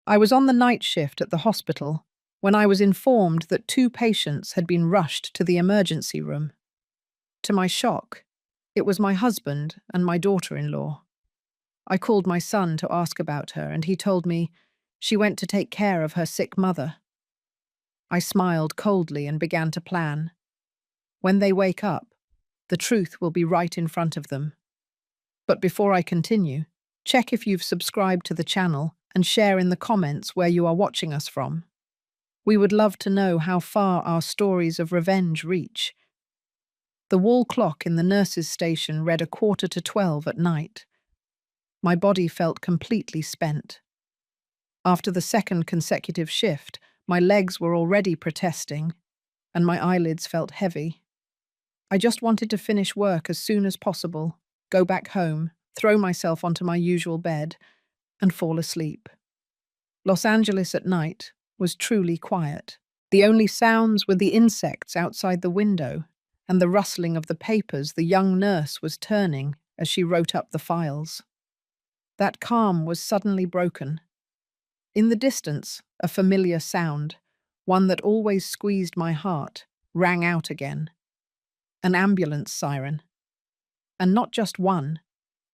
I was on the night shift at the hospital when I was informed that two patients had been rushed to the emergency room. To my shock, it was my husband and my daughter-in-law. I called my son to ask about her, and he told me she went to take care of her sick mother. I smiled coldly and began to plan. When they wake up, the truth will be right in front of them. But before I continue, check if you've subscribed to the channel and share in the comments where you are watching us from. We would love to know how far our stories of revenge reach. The wall clock in the nurses' station read 11:45 at night. My body felt completely spent. After the second consecutive shift, my legs were already protesting, and my eyelids felt heavy. I just wanted to finish work as soon as possible, go back home, throw myself onto my usual bed, and fall asleep. Los Angeles at night was truly quiet. The only sounds were the insects outside the window and the rustling of the papers the young nurse was turning as she wrote up the files. That calm was suddenly broken. In the distance, a familiar sound, one that always squeezed my heart, rang out again. An ambulance siren. And not just one,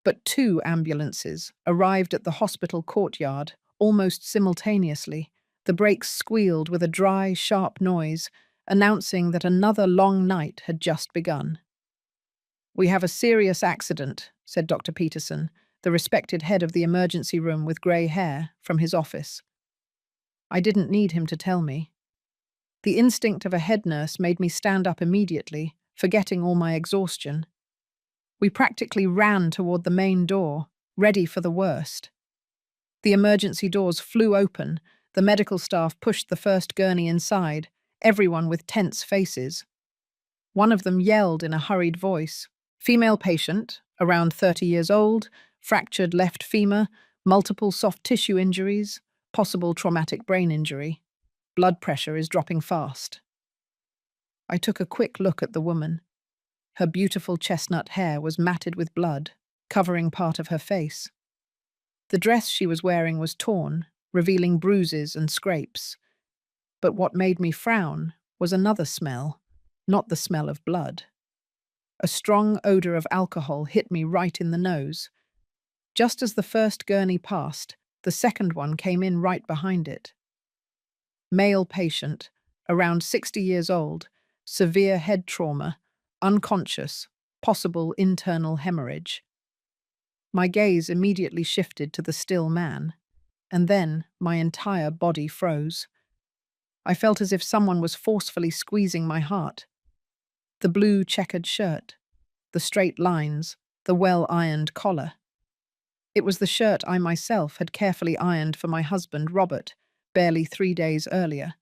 but two ambulances arrived at the hospital courtyard almost simultaneously. The brakes squealed with a dry, sharp noise, announcing that another long night had just begun. "We have a serious accident," said Dr. Peterson, the respected head of the emergency room with grey hair, from his office. I didn't need him to tell me. The instinct of a head nurse made me stand up immediately, forgetting all my exhaustion. We practically ran toward the main door, ready for the worst. The emergency doors flew open, the medical staff pushed the first gurney inside, everyone with tense faces. One of them yelled in a hurried voice, "Female patient, around 30 years old, fractured left femur, multiple soft tissue injuries, possible traumatic brain injury. Blood pressure is dropping fast." I took a quick look at the woman. Her beautiful chestnut hair was matted with blood, covering part of her face. The dress she was wearing was torn, revealing bruises and scrapes. But what made me frown was another smell, not the smell of blood. A strong odor of alcohol hit me right in the nose. Just as the first gurney passed, the second one came in right behind it. Male patient, around 60 years old, severe head trauma, unconscious, possible internal hemorrhage. My gaze immediately shifted to the still man, and then my entire body froze. I felt as if someone was forcefully squeezing my heart. The blue checkered shirt, the straight lines, the well-ironed collar. It was the shirt I myself had carefully ironed for my husband, Robert, barely 3 days earlier.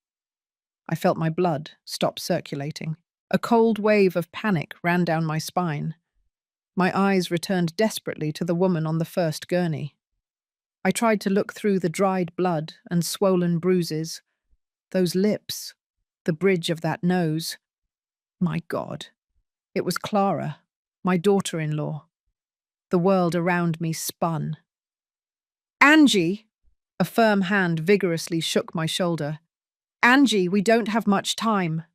I felt my blood stop circulating. A cold wave of panic ran down my spine. My eyes returned desperately to the woman on the first gurney. I tried to look through the dried blood and swollen bruises. Those lips, the bridge of that nose. My God, it was Clara, my daughter-in-law. The world around me spun. "Angie!" A firm hand vigorously shook my shoulder. "Angie, we don't have much time."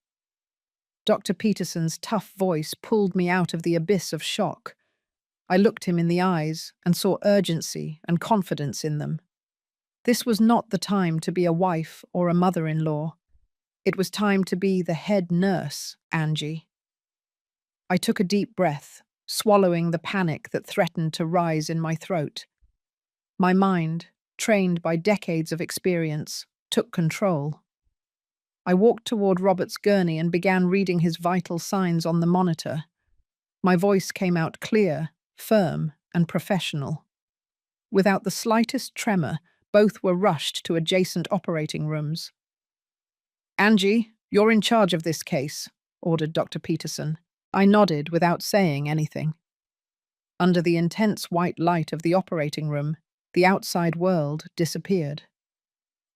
Dr. Peterson's tough voice pulled me out of the abyss of shock. I looked him in the eyes and saw urgency and confidence in them. This was not the time to be a wife or a mother-in-law. It was time to be the head nurse, Angie. I took a deep breath, swallowing the panic that threatened to rise in my throat. My mind, trained by decades of experience, took control. I walked toward Robert's gurney and began reading his vital signs on the monitor. My voice came out clear, firm, and professional. Without the slightest tremor, both were rushed to adjacent operating rooms. "Angie, you're in charge of this case," ordered Dr. Peterson. I nodded without saying anything. Under the intense white light of the operating room, the outside world disappeared.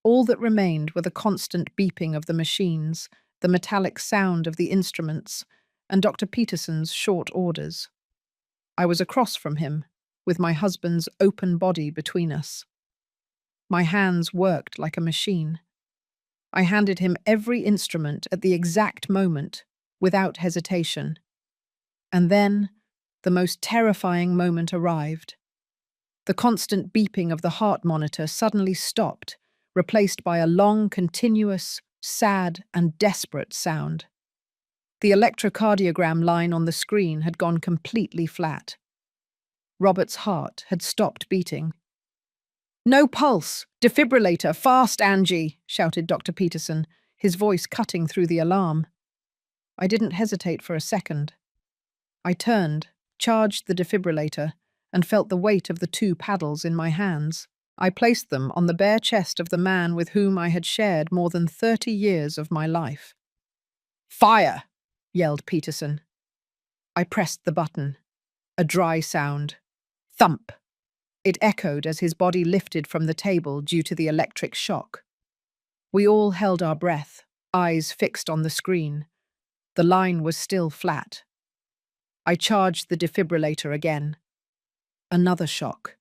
All that remained were the constant beeping of the machines, the metallic sound of the instruments, and Dr. Peterson's short orders. I was across from him, with my husband's open body between us. My hands worked like a machine. I handed him every instrument at the exact moment, without hesitation. And then, the most terrifying moment arrived. The constant beeping of the heart monitor suddenly stopped, replaced by a long, continuous, sad, and desperate sound. The electrocardiogram line on the screen had gone completely flat. Robert's heart had stopped beating. "No pulse! Defibrillator! Fast, Angie!" shouted Dr. Peterson, his voice cutting through the alarm. I didn't hesitate for a second. I turned, charged the defibrillator, and felt the weight of the two paddles in my hands. I placed them on the bare chest of the man with whom I had shared more than 30 years of my life. "Fire!" yelled Peterson. I pressed the button. A dry sound. Thump! It echoed as his body lifted from the table due to the electric shock. We all held our breath, eyes fixed on the screen. The line was still flat. I charged the defibrillator again. Another shock.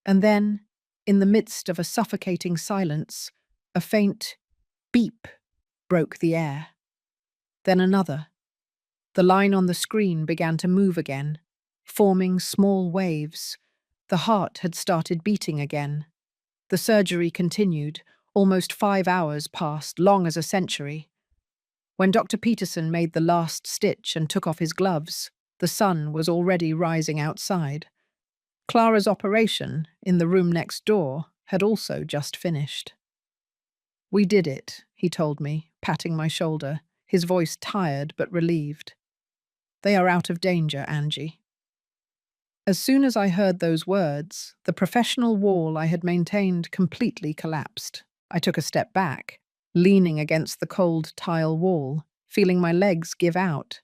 And then, in the midst of a suffocating silence, a faint beep broke the air. Then another. The line on the screen began to move again, forming small waves. The heart had started beating again. The surgery continued. Almost 5 hours passed, long as a century. When Dr. Peterson made the last stitch and took off his gloves, the sun was already rising outside. Clara's operation, in the room next door, had also just finished. "We did it," he told me, patting my shoulder, his voice tired but relieved. "They are out of danger, Angie." As soon as I heard those words, the professional wall I had maintained completely collapsed. I took a step back, leaning against the cold tile wall, feeling my legs give out.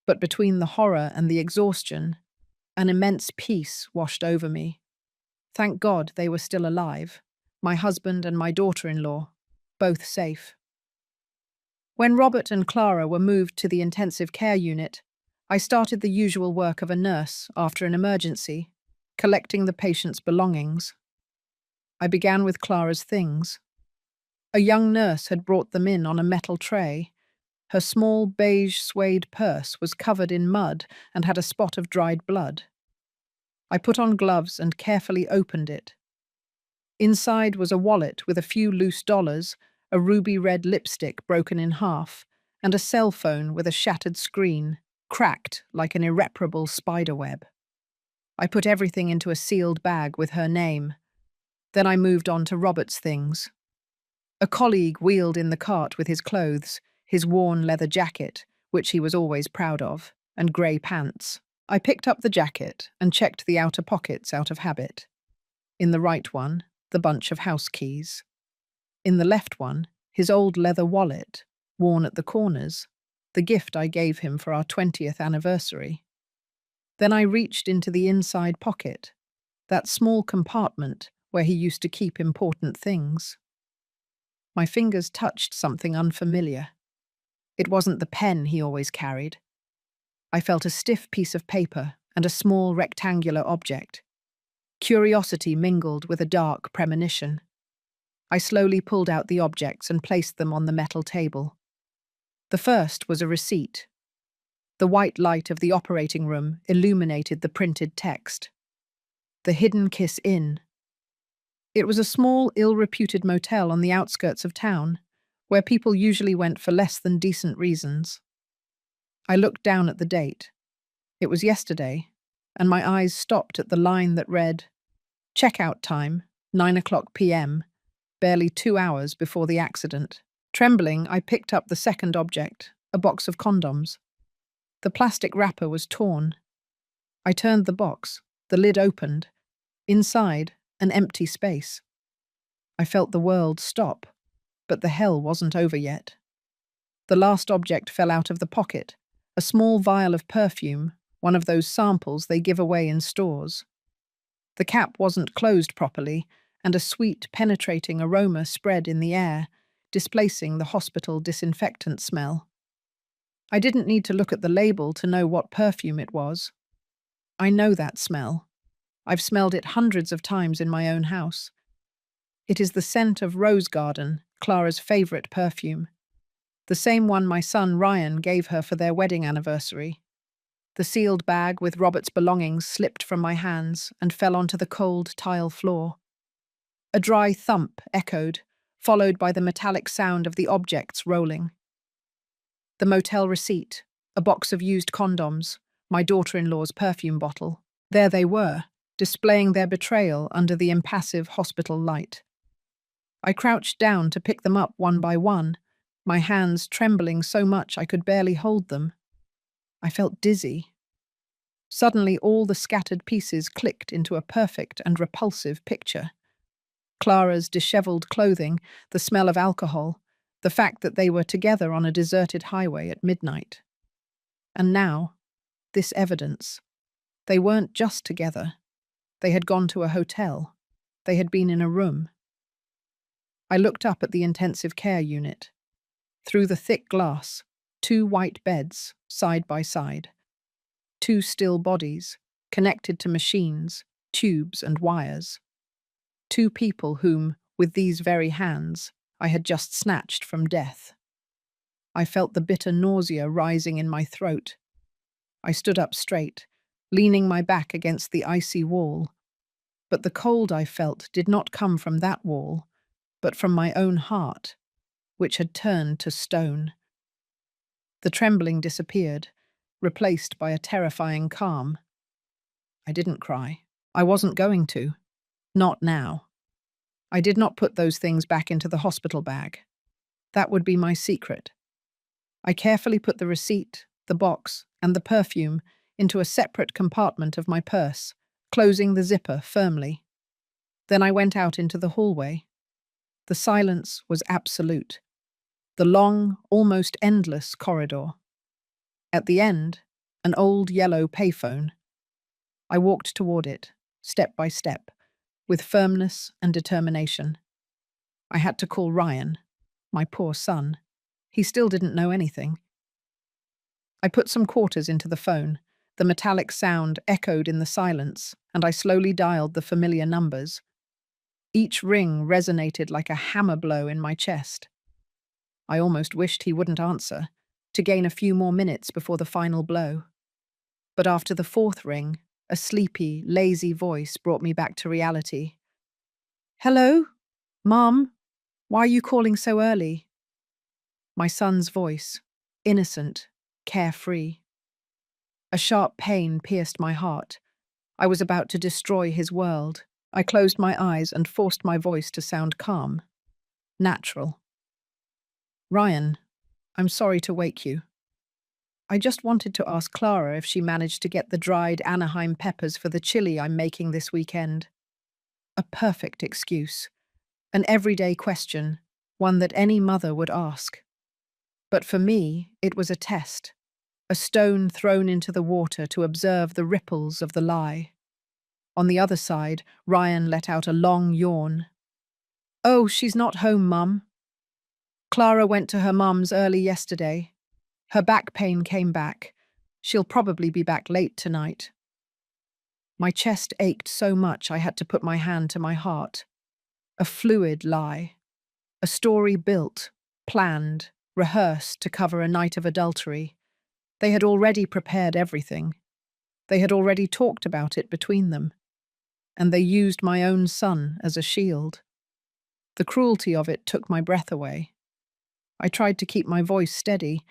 But between the horror and the exhaustion, an immense peace washed over me. Thank God they were still alive, my husband and my daughter-in-law, both safe. When Robert and Clara were moved to the intensive care unit, I started the usual work of a nurse after an emergency, collecting the patient's belongings. I began with Clara's things. A young nurse had brought them in on a metal tray. Her small beige suede purse was covered in mud and had a spot of dried blood. I put on gloves and carefully opened it. Inside was a wallet with a few loose dollars, a ruby red lipstick broken in half, and a cell phone with a shattered screen, cracked like an irreparable spiderweb. I put everything into a sealed bag with her name. Then I moved on to Robert's things. A colleague wheeled in the cart with his clothes, his worn leather jacket, which he was always proud of, and grey pants. I picked up the jacket and checked the outer pockets out of habit. In the right one, the bunch of house keys. In the left one, his old leather wallet, worn at the corners, the gift I gave him for our 20th anniversary. Then I reached into the inside pocket, that small compartment where he used to keep important things. My fingers touched something unfamiliar. It wasn't the pen he always carried. I felt a stiff piece of paper and a small rectangular object. Curiosity mingled with a dark premonition. I slowly pulled out the objects and placed them on the metal table. The first was a receipt. The white light of the operating room illuminated the printed text. The Hidden Kiss Inn. It was a small, ill-reputed motel on the outskirts of town, where people usually went for less than decent reasons. I looked down at the date. It was yesterday, and my eyes stopped at the line that read, "Checkout time, 9:00 p.m., barely 2 hours before the accident." Trembling, I picked up the second object, a box of condoms. The plastic wrapper was torn. I turned the box. The lid opened. Inside, an empty space. I felt the world stop, but the hell wasn't over yet. The last object fell out of the pocket, a small vial of perfume, one of those samples they give away in stores. The cap wasn't closed properly, and a sweet, penetrating aroma spread in the air, displacing the hospital disinfectant smell. I didn't need to look at the label to know what perfume it was. I know that smell. I've smelled it hundreds of times in my own house. It is the scent of rose garden, Clara's favorite perfume. The same one my son Ryan gave her for their wedding anniversary. The sealed bag with Robert's belongings slipped from my hands and fell onto the cold tile floor. A dry thump echoed, followed by the metallic sound of the objects rolling. The motel receipt, a box of used condoms, my daughter-in-law's perfume bottle. There they were, displaying their betrayal under the impassive hospital light. I crouched down to pick them up one by one, my hands trembling so much I could barely hold them. I felt dizzy. Suddenly all the scattered pieces clicked into a perfect and repulsive picture. Clara's disheveled clothing, the smell of alcohol, the fact that they were together on a deserted highway at midnight. And now, this evidence. They weren't just together. They had gone to a hotel. They had been in a room. I looked up at the intensive care unit. Through the thick glass, 2 white beds, side by side. 2 still bodies, connected to machines, tubes and wires. 2 people whom, with these very hands, I had just snatched from death. I felt the bitter nausea rising in my throat. I stood up straight, leaning my back against the icy wall. But the cold I felt did not come from that wall, but from my own heart, which had turned to stone. The trembling disappeared, replaced by a terrifying calm. I didn't cry. I wasn't going to. Not now. I did not put those things back into the hospital bag. That would be my secret. I carefully put the receipt, the box, and the perfume into a separate compartment of my purse, closing the zipper firmly. Then I went out into the hallway. The silence was absolute. The long, almost endless corridor. At the end, an old yellow payphone. I walked toward it, step by step, with firmness and determination. I had to call Ryan, my poor son. He still didn't know anything. I put some quarters into the phone. The metallic sound echoed in the silence, and I slowly dialed the familiar numbers. Each ring resonated like a hammer blow in my chest. I almost wished he wouldn't answer, to gain a few more minutes before the final blow. But after the 4th ring, a sleepy, lazy voice brought me back to reality. "Hello? Mom? Why are you calling so early?" My son's voice, innocent, carefree. A sharp pain pierced my heart. I was about to destroy his world. I closed my eyes and forced my voice to sound calm, natural. "Ryan, I'm sorry to wake you. I just wanted to ask Clara if she managed to get the dried Anaheim peppers for the chili I'm making this weekend." A perfect excuse. An everyday question, one that any mother would ask. But for me, it was a test. A stone thrown into the water to observe the ripples of the lie. On the other side, Ryan let out a long yawn. "Oh, she's not home, Mum. Clara went to her mum's early yesterday. Her back pain came back. She'll probably be back late tonight." My chest ached so much I had to put my hand to my heart. A fluid lie. A story built, planned, rehearsed to cover a night of adultery. They had already prepared everything. They had already talked about it between them. And they used my own son as a shield. The cruelty of it took my breath away. I tried to keep my voice steady,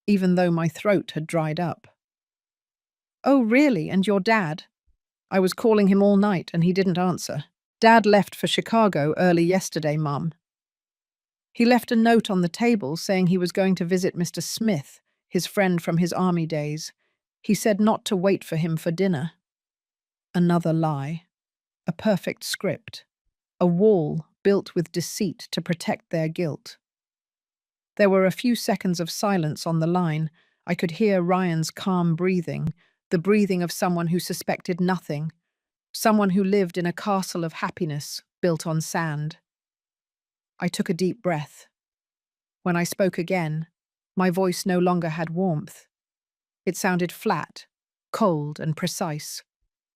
even though my throat had dried up. "Oh, really? And your dad?" I was calling him all night and he didn't answer. "Dad left for Chicago early yesterday, Mum. He left a note on the table saying he was going to visit Mr. Smith, his friend from his army days. He said not to wait for him for dinner." Another lie. A perfect script. A wall built with deceit to protect their guilt. There were a few seconds of silence on the line. I could hear Ryan's calm breathing, the breathing of someone who suspected nothing, someone who lived in a castle of happiness built on sand. I took a deep breath. When I spoke again, my voice no longer had warmth. It sounded flat, cold and precise,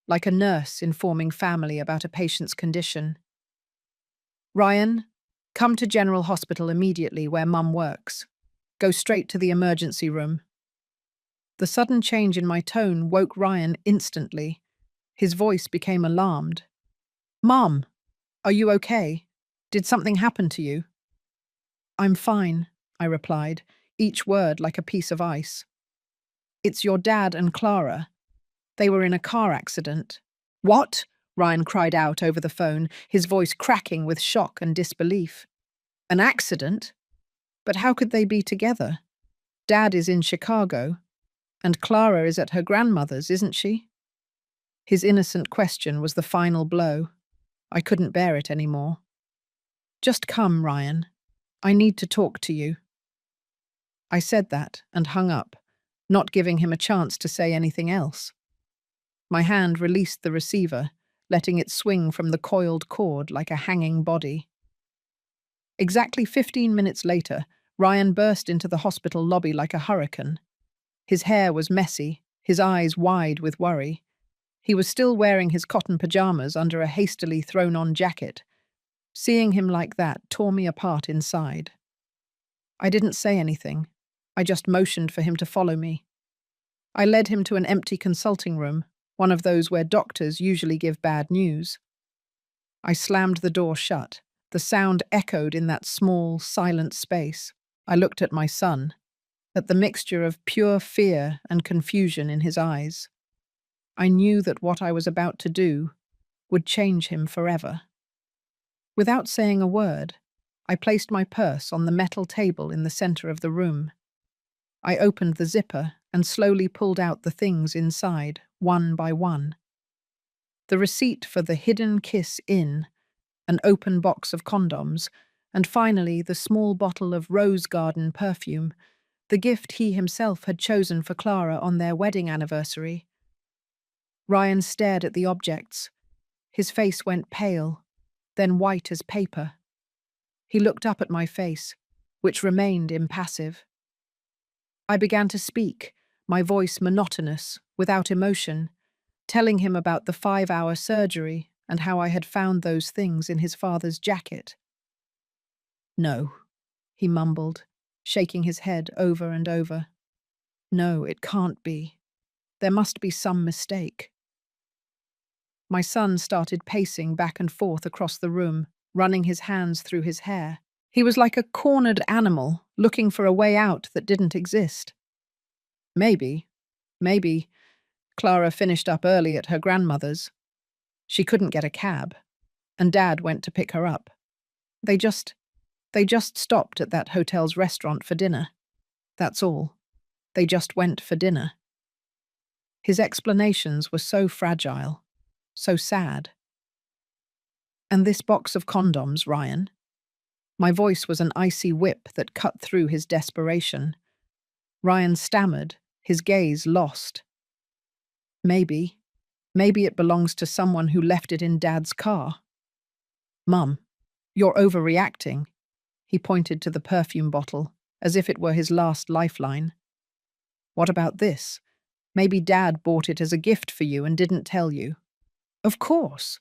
like a nurse informing family about a patient's condition. Ryan, come to General Hospital immediately where Mum works. Go straight to the emergency room. The sudden change in my tone woke Ryan instantly. His voice became alarmed. Mom, are you okay? Did something happen to you? I'm fine, I replied, each word like a piece of ice. It's your dad and Clara. They were in a car accident. What? Ryan cried out over the phone, his voice cracking with shock and disbelief. An accident? But how could they be together? Dad is in Chicago, and Clara is at her grandmother's, isn't she? His innocent question was the final blow. I couldn't bear it anymore. Just come, Ryan. I need to talk to you. I said that and hung up, not giving him a chance to say anything else. My hand released the receiver, letting it swing from the coiled cord like a hanging body. Exactly 15 minutes later, Ryan burst into the hospital lobby like a hurricane. His hair was messy, his eyes wide with worry. He was still wearing his cotton pajamas under a hastily thrown-on jacket. Seeing him like that tore me apart inside. I didn't say anything. I just motioned for him to follow me. I led him to an empty consulting room, one of those where doctors usually give bad news. I slammed the door shut. The sound echoed in that small, silent space. I looked at my son, at the mixture of pure fear and confusion in his eyes. I knew that what I was about to do would change him forever. Without saying a word, I placed my purse on the metal table in the center of the room. I opened the zipper and slowly pulled out the things inside, one by one. The receipt for the Hidden Kiss Inn, an open box of condoms, and finally the small bottle of rose garden perfume, the gift he himself had chosen for Clara on their wedding anniversary. Ryan stared at the objects. His face went pale, then white as paper. He looked up at my face, which remained impassive. I began to speak, my voice monotonous, without emotion, telling him about the 5-hour surgery and how I had found those things in his father's jacket. No, he mumbled, shaking his head over and over. No, it can't be. There must be some mistake. My son started pacing back and forth across the room, running his hands through his hair. He was like a cornered animal, looking for a way out that didn't exist. Maybe, Clara finished up early at her grandmother's. She couldn't get a cab, and Dad went to pick her up. They just stopped at that hotel's restaurant for dinner. That's all. They just went for dinner. His explanations were so fragile, so sad. And this box of condoms, Ryan? My voice was an icy whip that cut through his desperation. Ryan stammered, his gaze lost. Maybe it belongs to someone who left it in Dad's car. Mum, you're overreacting. He pointed to the perfume bottle, as if it were his last lifeline. What about this? Maybe Dad bought it as a gift for you and didn't tell you. Of course.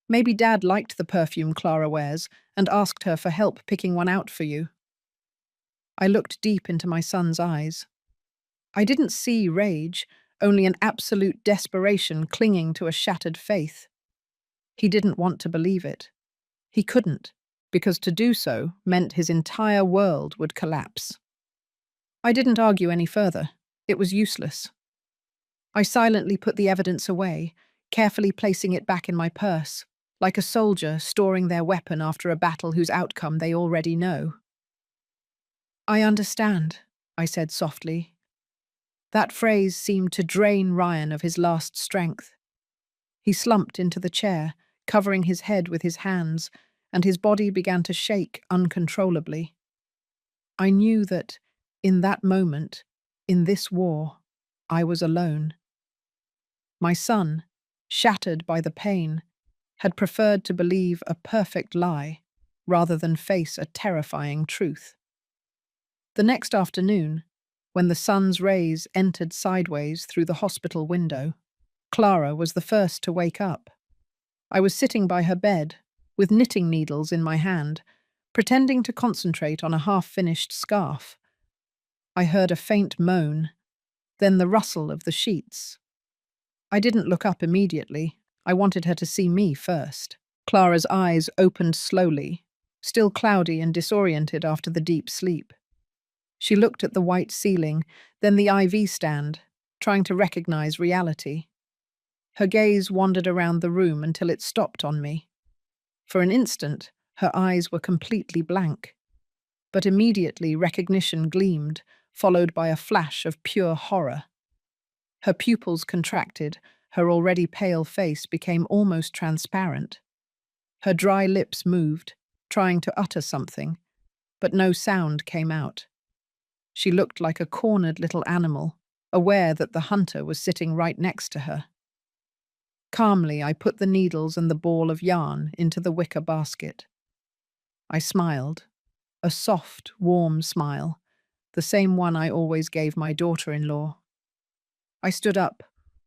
Maybe Dad liked the perfume Clara wears and asked her for help picking one out for you. I looked deep into my son's eyes. I didn't see rage, only an absolute desperation clinging to a shattered faith. He didn't want to believe it. He couldn't, because to do so meant his entire world would collapse. I didn't argue any further. It was useless. I silently put the evidence away, carefully placing it back in my purse, like a soldier storing their weapon after a battle whose outcome they already know. I understand, I said softly. That phrase seemed to drain Ryan of his last strength. He slumped into the chair, covering his head with his hands, and his body began to shake uncontrollably. I knew that, in that moment, in this war, I was alone. My son, shattered by the pain, had preferred to believe a perfect lie rather than face a terrifying truth. The next afternoon, when the sun's rays entered sideways through the hospital window, Clara was the first to wake up. I was sitting by her bed, with knitting needles in my hand, pretending to concentrate on a half-finished scarf. I heard a faint moan, then the rustle of the sheets. I didn't look up immediately. I wanted her to see me first. Clara's eyes opened slowly, still cloudy and disoriented after the deep sleep. She looked at the white ceiling, then the IV stand, trying to recognize reality. Her gaze wandered around the room until it stopped on me. For an instant, her eyes were completely blank. But immediately recognition gleamed, followed by a flash of pure horror. Her pupils contracted, her already pale face became almost transparent. Her dry lips moved, trying to utter something, but no sound came out. She looked like a cornered little animal, aware that the hunter was sitting right next to her. Calmly, I put the needles and the ball of yarn into the wicker basket. I smiled, a soft, warm smile, the same one I always gave my daughter-in-law. I stood up,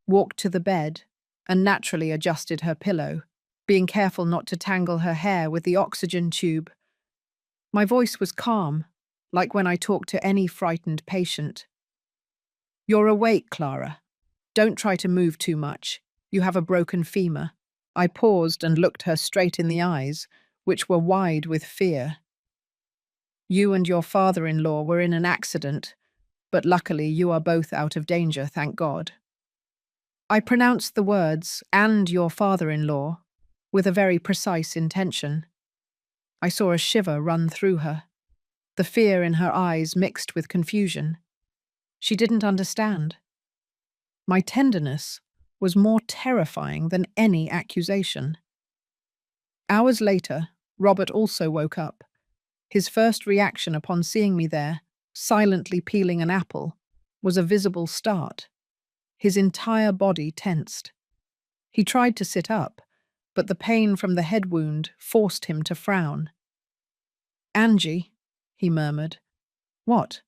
walked to the bed, and naturally adjusted her pillow, being careful not to tangle her hair with the oxygen tube. My voice was calm, like when I talk to any frightened patient. "You're awake, Clara. Don't try to move too much. You have a broken femur." I paused and looked her straight in the eyes, which were wide with fear. "You and your father-in-law were in an accident, but luckily you are both out of danger, thank God." I pronounced the words, "and your father-in-law," with a very precise intention. I saw a shiver run through her, the fear in her eyes mixed with confusion. She didn't understand. My tenderness was more terrifying than any accusation. Hours later, Robert also woke up. His first reaction upon seeing me there, silently peeling an apple, was a visible start. His entire body tensed. He tried to sit up, but the pain from the head wound forced him to frown. "Angie," he murmured. "What?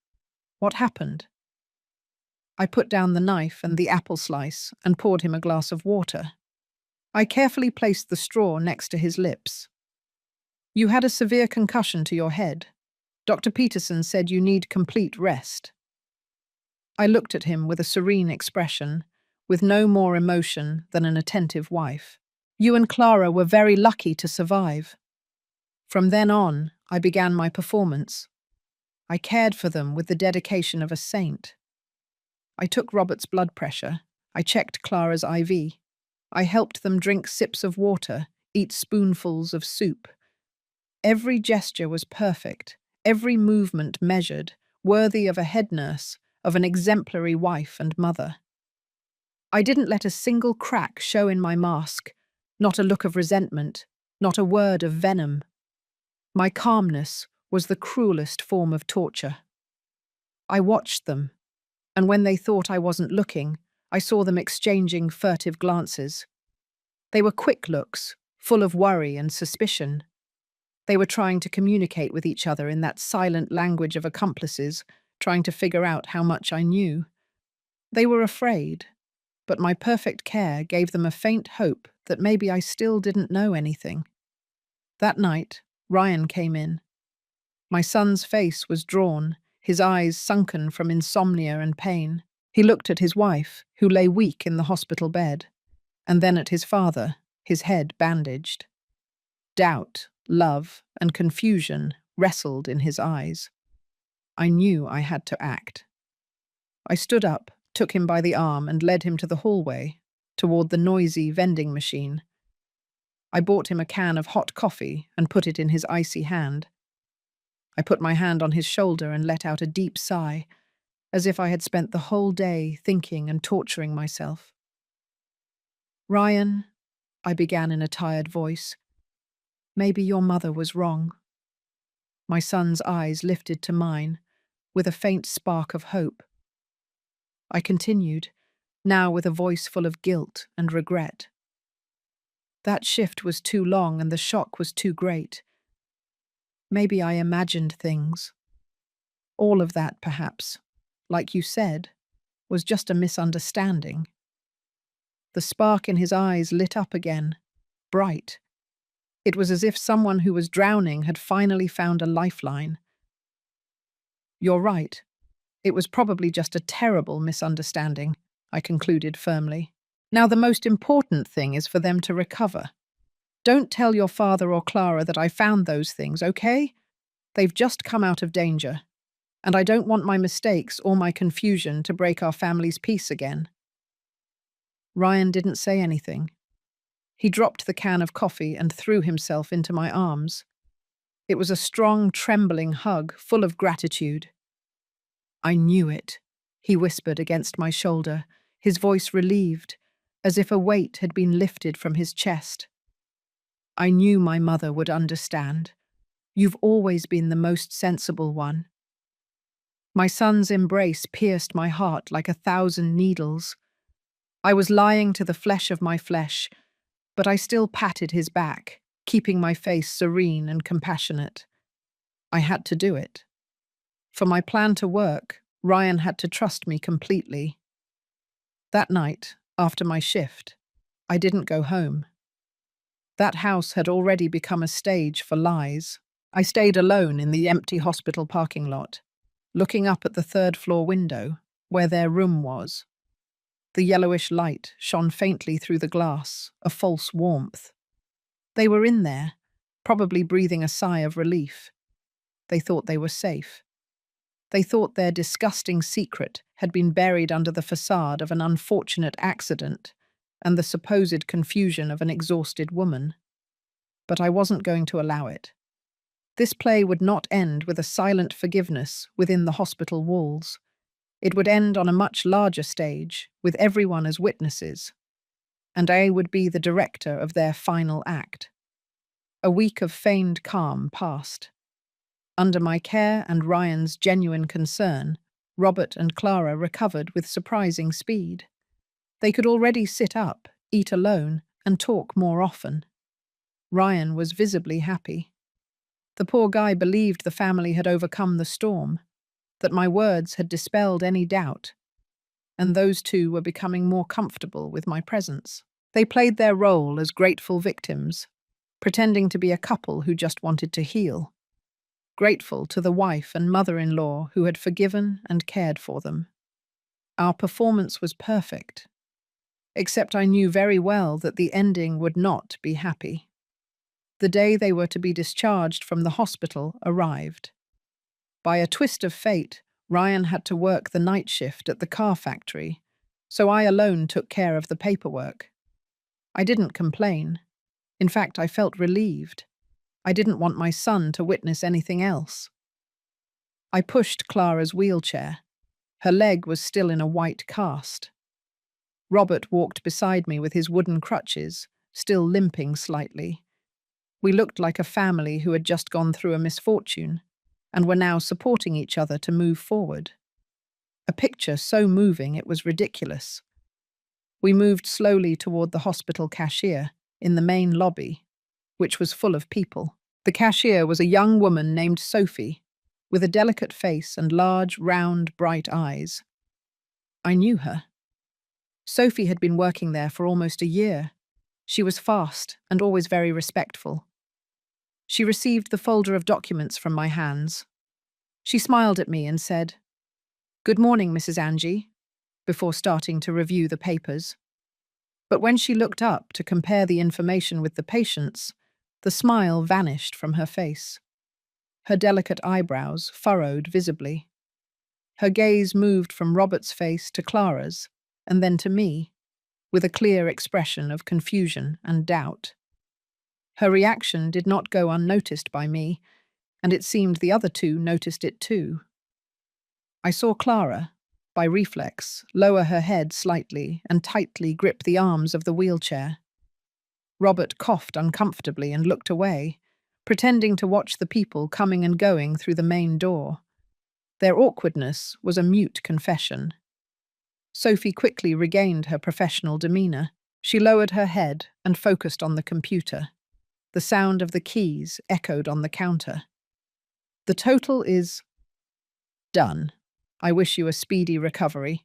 What happened?" I put down the knife and the apple slice and poured him a glass of water. I carefully placed the straw next to his lips. "You had a severe concussion to your head. Dr. Peterson said you need complete rest." I looked at him with a serene expression, with no more emotion than an attentive wife. "You and Clara were very lucky to survive." From then on, I began my performance. I cared for them with the dedication of a saint. I took Robert's blood pressure. I checked Clara's IV. I helped them drink sips of water, eat spoonfuls of soup. Every gesture was perfect, every movement measured, worthy of a head nurse, of an exemplary wife and mother. I didn't let a single crack show in my mask, not a look of resentment, not a word of venom. My calmness was the cruelest form of torture. I watched them, and when they thought I wasn't looking, I saw them exchanging furtive glances. They were quick looks, full of worry and suspicion. They were trying to communicate with each other in that silent language of accomplices, trying to figure out how much I knew. They were afraid, but my perfect care gave them a faint hope that maybe I still didn't know anything. That night, Ryan came in. My son's face was drawn, his eyes sunken from insomnia and pain. He looked at his wife, who lay weak in the hospital bed, and then at his father, his head bandaged. Doubt, love, and confusion wrestled in his eyes. I knew I had to act. I stood up, took him by the arm, and led him to the hallway, toward the noisy vending machine. I bought him a can of hot coffee and put it in his icy hand. I put my hand on his shoulder and let out a deep sigh, as if I had spent the whole day thinking and torturing myself. "Ryan," I began in a tired voice, "maybe your mother was wrong." My son's eyes lifted to mine, with a faint spark of hope. I continued, now with a voice full of guilt and regret. "That shift was too long and the shock was too great. Maybe I imagined things. All of that, perhaps, like you said, was just a misunderstanding." The spark in his eyes lit up again, bright. It was as if someone who was drowning had finally found a lifeline. "You're right. It was probably just a terrible misunderstanding," I concluded firmly. "Now the most important thing is for them to recover. Don't tell your father or Clara that I found those things, okay? They've just come out of danger, and I don't want my mistakes or my confusion to break our family's peace again." Ryan didn't say anything. He dropped the can of coffee and threw himself into my arms. It was a strong, trembling hug, full of gratitude. "I knew it," he whispered against my shoulder, his voice relieved, as if a weight had been lifted from his chest. "I knew my mother would understand. You've always been the most sensible one." My son's embrace pierced my heart like 1,000 needles. I was lying to the flesh of my flesh, but I still patted his back, keeping my face serene and compassionate. I had to do it. For my plan to work, Ryan had to trust me completely. That night, after my shift, I didn't go home. That house had already become a stage for lies. I stayed alone in the empty hospital parking lot, looking up at the third-floor window, where their room was. The yellowish light shone faintly through the glass, a false warmth. They were in there, probably breathing a sigh of relief. They thought they were safe. They thought their disgusting secret had been buried under the facade of an unfortunate accident and the supposed confusion of an exhausted woman. But I wasn't going to allow it. This play would not end with a silent forgiveness within the hospital walls. It would end on a much larger stage, with everyone as witnesses. And I would be the director of their final act. A week of feigned calm passed. Under my care and Ryan's genuine concern, Robert and Clara recovered with surprising speed. They could already sit up, eat alone, and talk more often. Ryan was visibly happy. The poor guy believed the family had overcome the storm, that my words had dispelled any doubt, and those two were becoming more comfortable with my presence. They played their role as grateful victims, pretending to be a couple who just wanted to heal. Grateful to the wife and mother-in-law who had forgiven and cared for them. Our performance was perfect, except I knew very well that the ending would not be happy. The day they were to be discharged from the hospital arrived. By a twist of fate, Ryan had to work the night shift at the car factory, so I alone took care of the paperwork. I didn't complain. In fact, I felt relieved. I didn't want my son to witness anything else. I pushed Clara's wheelchair. Her leg was still in a white cast. Robert walked beside me with his wooden crutches, still limping slightly. We looked like a family who had just gone through a misfortune, and were now supporting each other to move forward. A picture so moving it was ridiculous. We moved slowly toward the hospital cashier in the main lobby, which was full of people. The cashier was a young woman named Sophie, with a delicate face and large, round, bright eyes. I knew her. Sophie had been working there for almost a year. She was fast and always very respectful. She received the folder of documents from my hands. She smiled at me and said, "Good morning, Mrs. Angie," before starting to review the papers. But when she looked up to compare the information with the patient's, the smile vanished from her face. Her delicate eyebrows furrowed visibly. Her gaze moved from Robert's face to Clara's, and then to me, with a clear expression of confusion and doubt. Her reaction did not go unnoticed by me, and it seemed the other two noticed it too. I saw Clara, by reflex, lower her head slightly and tightly grip the arms of the wheelchair. Robert coughed uncomfortably and looked away, pretending to watch the people coming and going through the main door. Their awkwardness was a mute confession. Sophie quickly regained her professional demeanor. She lowered her head and focused on the computer. The sound of the keys echoed on the counter. "The total is done. I wish you a speedy recovery."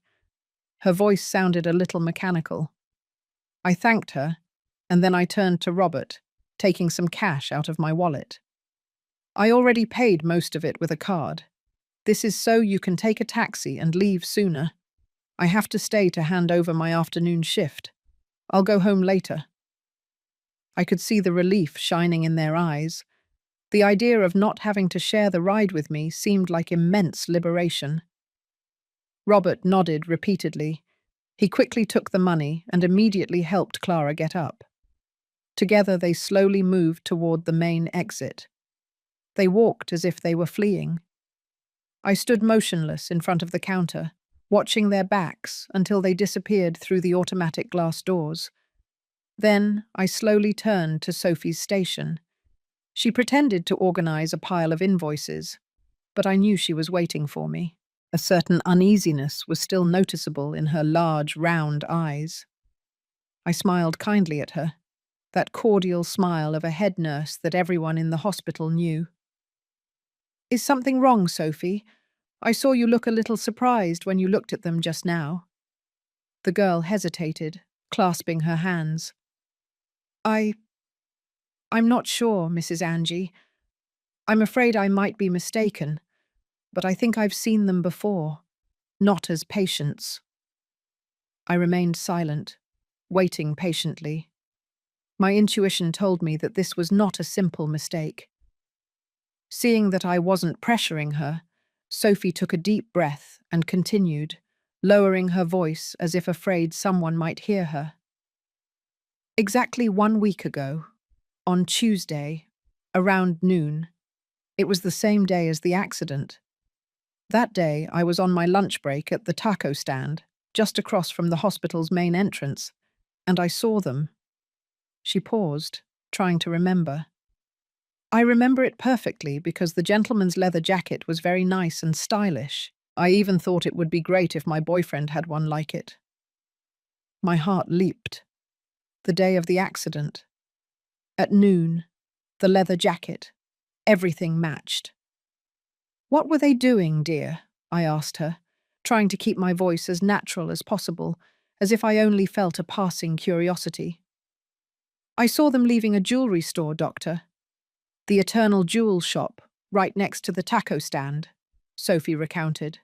Her voice sounded a little mechanical. I thanked her, and then I turned to Robert, taking some cash out of my wallet. I already paid most of it with a card. This is so you can take a taxi and leave sooner. I have to stay to hand over my afternoon shift. I'll go home later. I could see the relief shining in their eyes. The idea of not having to share the ride with me seemed like immense liberation. Robert nodded repeatedly. He quickly took the money and immediately helped Clara get up. Together they slowly moved toward the main exit. They walked as if they were fleeing. I stood motionless in front of the counter, watching their backs until they disappeared through the automatic glass doors. Then I slowly turned to Sophie's station. She pretended to organize a pile of invoices, but I knew she was waiting for me. A certain uneasiness was still noticeable in her large, round eyes. I smiled kindly at her, that cordial smile of a head nurse that everyone in the hospital knew. "Is something wrong, Sophie? I saw you look a little surprised when you looked at them just now." The girl hesitated, clasping her hands. I'm not sure, Mrs. Angie. I'm afraid I might be mistaken, but I think I've seen them before, not as patients." I remained silent, waiting patiently. My intuition told me that this was not a simple mistake. Seeing that I wasn't pressuring her, Sophie took a deep breath and continued, lowering her voice as if afraid someone might hear her. "Exactly 1 week ago, on Tuesday, around noon, it was the same day as the accident. That day, I was on my lunch break at the taco stand, just across from the hospital's main entrance, and I saw them." She paused, trying to remember. "I remember it perfectly because the gentleman's leather jacket was very nice and stylish. I even thought it would be great if my boyfriend had one like it." My heart leaped. The day of the accident. At noon, the leather jacket. Everything matched. "What were they doing, dear?" I asked her, trying to keep my voice as natural as possible, as if I only felt a passing curiosity. "I saw them leaving a jewelry store, Doctor. The Eternal Jewel shop, right next to the taco stand," Sophie recounted.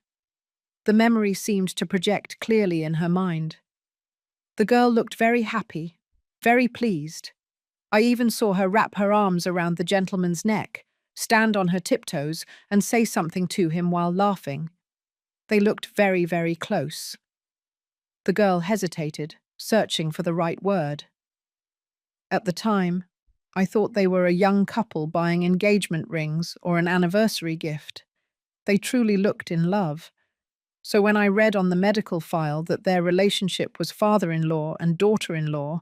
The memory seemed to project clearly in her mind. The girl looked very happy, very pleased. I even saw her wrap her arms around the gentleman's neck, stand on her tiptoes, and say something to him while laughing. They looked very, very close. The girl hesitated, searching for the right word. At the time, I thought they were a young couple buying engagement rings or an anniversary gift. They truly looked in love. So when I read on the medical file that their relationship was father-in-law and daughter-in-law,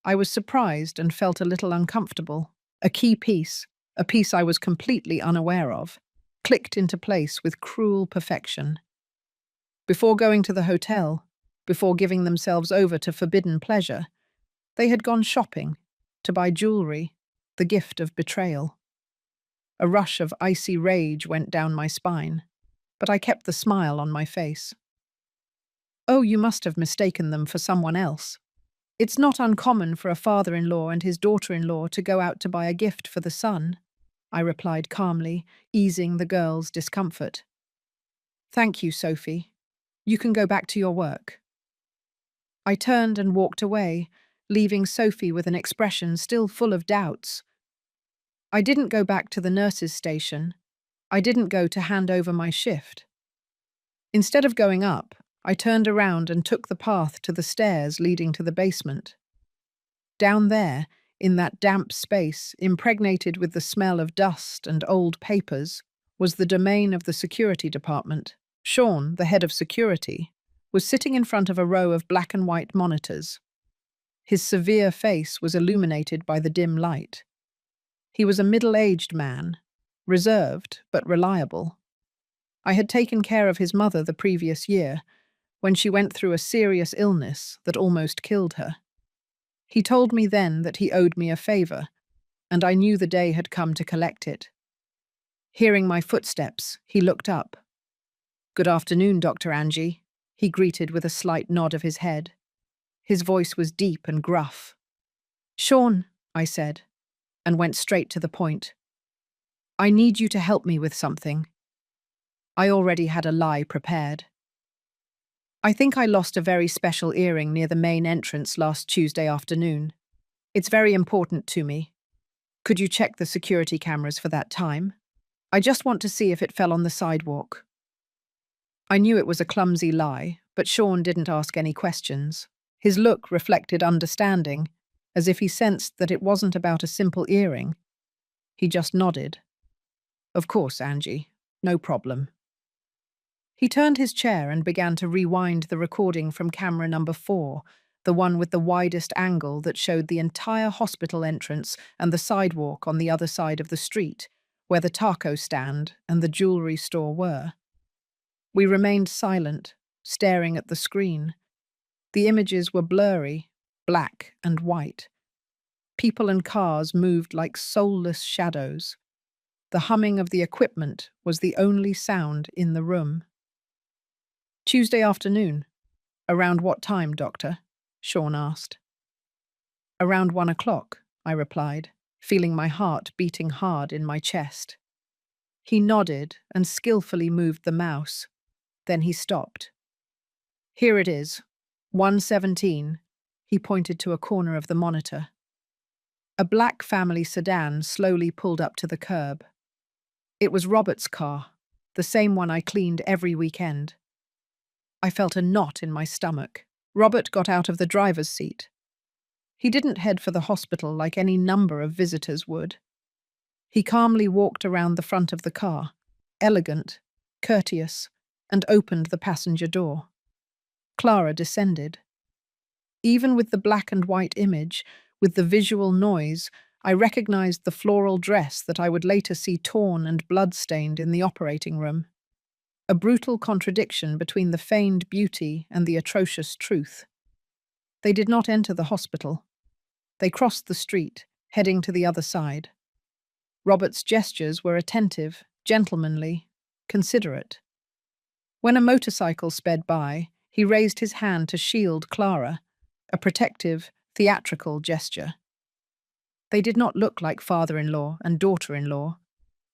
I was surprised and felt a little uncomfortable. A key piece, a piece I was completely unaware of, clicked into place with cruel perfection. Before going to the hotel, before giving themselves over to forbidden pleasure, they had gone shopping to buy jewelry, the gift of betrayal. A rush of icy rage went down my spine, but I kept the smile on my face. "Oh, you must have mistaken them for someone else. It's not uncommon for a father-in-law and his daughter-in-law to go out to buy a gift for the son," I replied calmly, easing the girl's discomfort. "Thank you, Sophie. You can go back to your work." I turned and walked away, leaving Sophie with an expression still full of doubts. I didn't go back to the nurse's station. I didn't go to hand over my shift. Instead of going up, I turned around and took the path to the stairs leading to the basement. Down there, in that damp space, impregnated with the smell of dust and old papers, was the domain of the security department. Sean, the head of security, was sitting in front of a row of black and white monitors. His severe face was illuminated by the dim light. He was a middle-aged man, reserved but reliable. I had taken care of his mother the previous year, when she went through a serious illness that almost killed her. He told me then that he owed me a favor, and I knew the day had come to collect it. Hearing my footsteps, he looked up. "Good afternoon, Dr. Angie," he greeted with a slight nod of his head. His voice was deep and gruff. "Sean," I said. and went straight to the point. I need you to help me with something. I already had a lie prepared. I think I lost a very special earring near the main entrance last Tuesday afternoon. It's very important to me. Could you check the security cameras for that time? I just want to see if it fell on the sidewalk. I knew it was a clumsy lie, but Sean didn't ask any questions. His look reflected understanding, as if he sensed that it wasn't about a simple earring. He just nodded. Of course, Angie. No problem. He turned his chair and began to rewind the recording from camera number 4, the one with the widest angle that showed the entire hospital entrance and the sidewalk on the other side of the street, where the taco stand and the jewelry store were. We remained silent, staring at the screen. The images were blurry, black and white. People and cars moved like soulless shadows. The humming of the equipment was the only sound in the room. Tuesday afternoon. Around what time, Doctor? Sean asked. Around 1 o'clock, I replied, feeling my heart beating hard in my chest. He nodded and skillfully moved the mouse. Then he stopped. Here it is, 1:17. He pointed to a corner of the monitor. A black family sedan slowly pulled up to the curb. It was Robert's car, the same one I cleaned every weekend. I felt a knot in my stomach. Robert got out of the driver's seat. He didn't head for the hospital like any number of visitors would. He calmly walked around the front of the car, elegant, courteous, and opened the passenger door. Clara descended. Even with the black and white image, with the visual noise, I recognized the floral dress that I would later see torn and blood-stained in the operating room. A brutal contradiction between the feigned beauty and the atrocious truth. They did not enter the hospital. They crossed the street, heading to the other side. Robert's gestures were attentive, gentlemanly, considerate. When a motorcycle sped by, he raised his hand to shield Clara, a protective, theatrical gesture. They did not look like father-in-law and daughter-in-law.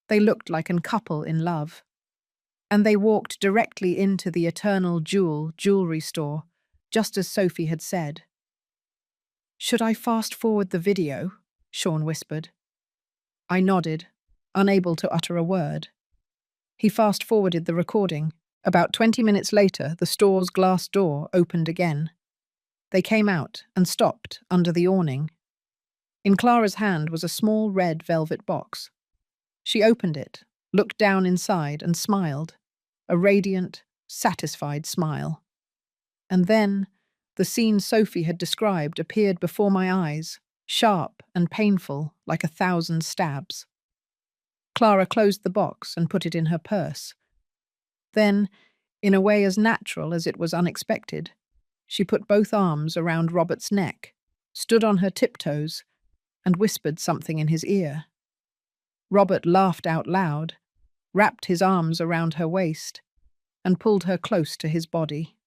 They looked like a couple in love. And they walked directly into the Eternal jewelry store, just as Sophie had said. Should I fast-forward the video? Sean whispered. I nodded, unable to utter a word. He fast-forwarded the recording. About 20 minutes later, the store's glass door opened again. They came out and stopped under the awning. In Clara's hand was a small red velvet box. She opened it, looked down inside, and smiled, a radiant, satisfied smile. And then, the scene Sophie had described appeared before my eyes, sharp and painful like 1,000 stabs. Clara closed the box and put it in her purse. Then, in a way as natural as it was unexpected, she put both arms around Robert's neck, stood on her tiptoes, and whispered something in his ear. Robert laughed out loud, wrapped his arms around her waist, and pulled her close to his body.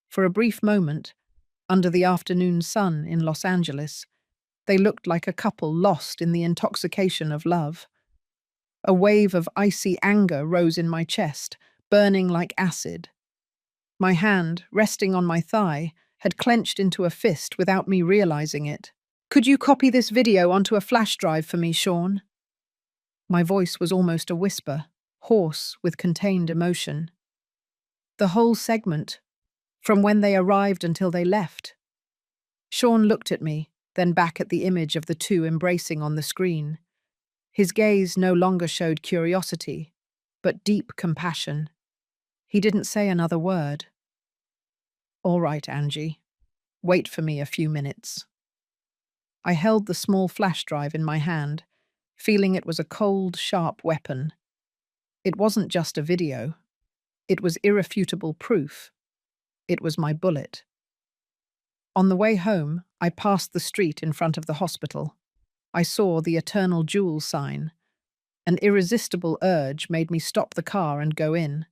For a brief moment, under the afternoon sun in Los Angeles, they looked like a couple lost in the intoxication of love. A wave of icy anger rose in my chest, burning like acid. My hand, resting on my thigh, had clenched into a fist without me realizing it. Could you copy this video onto a flash drive for me, Sean? My voice was almost a whisper, hoarse with contained emotion. The whole segment, from when they arrived until they left. Sean looked at me, then back at the image of the two embracing on the screen. His gaze no longer showed curiosity, but deep compassion. He didn't say another word. All right, Angie. Wait for me a few minutes. I held the small flash drive in my hand, feeling it was a cold, sharp weapon. It wasn't just a video. It was irrefutable proof. It was my bullet. On the way home, I passed the street in front of the hospital. I saw the Eternal Jewel sign. An irresistible urge made me stop the car and go in.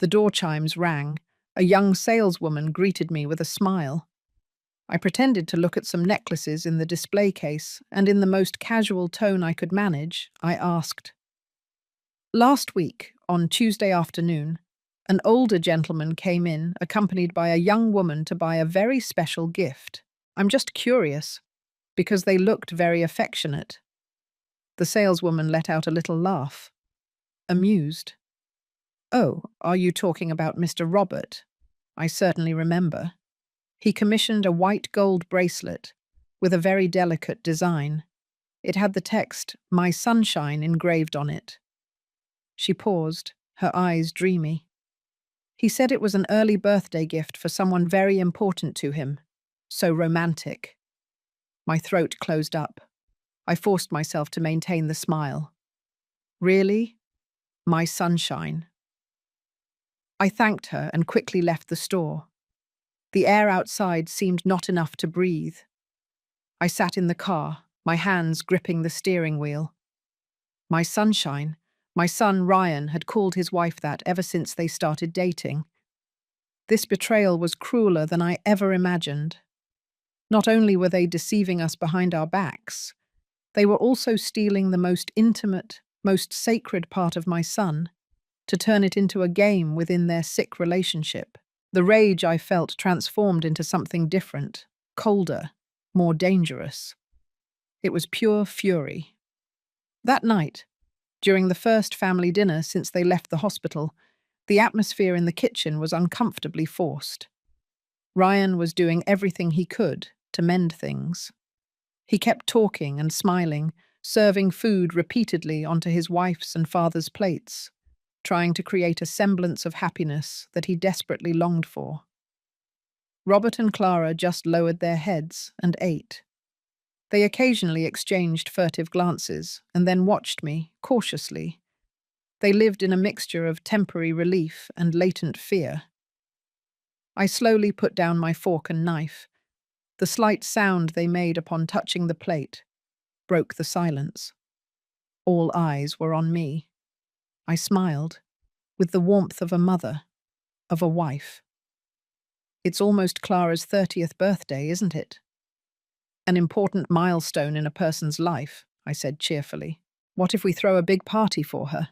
The door chimes rang. A young saleswoman greeted me with a smile. I pretended to look at some necklaces in the display case, and in the most casual tone I could manage, I asked, "Last week, on Tuesday afternoon, an older gentleman came in, accompanied by a young woman to buy a very special gift. I'm just curious, because they looked very affectionate." The saleswoman let out a little laugh, amused. "Oh, are you talking about Mr. Robert? I certainly remember. He commissioned a white gold bracelet with a very delicate design. It had the text, 'My Sunshine,' engraved on it." She paused, her eyes dreamy. "He said it was an early birthday gift for someone very important to him. So romantic." My throat closed up. I forced myself to maintain the smile. "Really? My sunshine." I thanked her and quickly left the store. The air outside seemed not enough to breathe. I sat in the car, my hands gripping the steering wheel. My sunshine. My son Ryan had called his wife that ever since they started dating. This betrayal was crueler than I ever imagined. Not only were they deceiving us behind our backs, they were also stealing the most intimate, most sacred part of my son to turn it into a game within their sick relationship. The rage I felt transformed into something different, colder, more dangerous. It was pure fury. That night, during the first family dinner since they left the hospital, the atmosphere in the kitchen was uncomfortably forced. Ryan was doing everything he could to mend things. He kept talking and smiling, serving food repeatedly onto his wife's and father's plates, trying to create a semblance of happiness that he desperately longed for. Robert and Clara just lowered their heads and ate. They occasionally exchanged furtive glances and then watched me, cautiously. They lived in a mixture of temporary relief and latent fear. I slowly put down my fork and knife. The slight sound they made upon touching the plate broke the silence. All eyes were on me. I smiled, with the warmth of a mother, of a wife. "It's almost Clara's 30th birthday, isn't it?" "An important milestone in a person's life," I said cheerfully. "What if we throw a big party for her?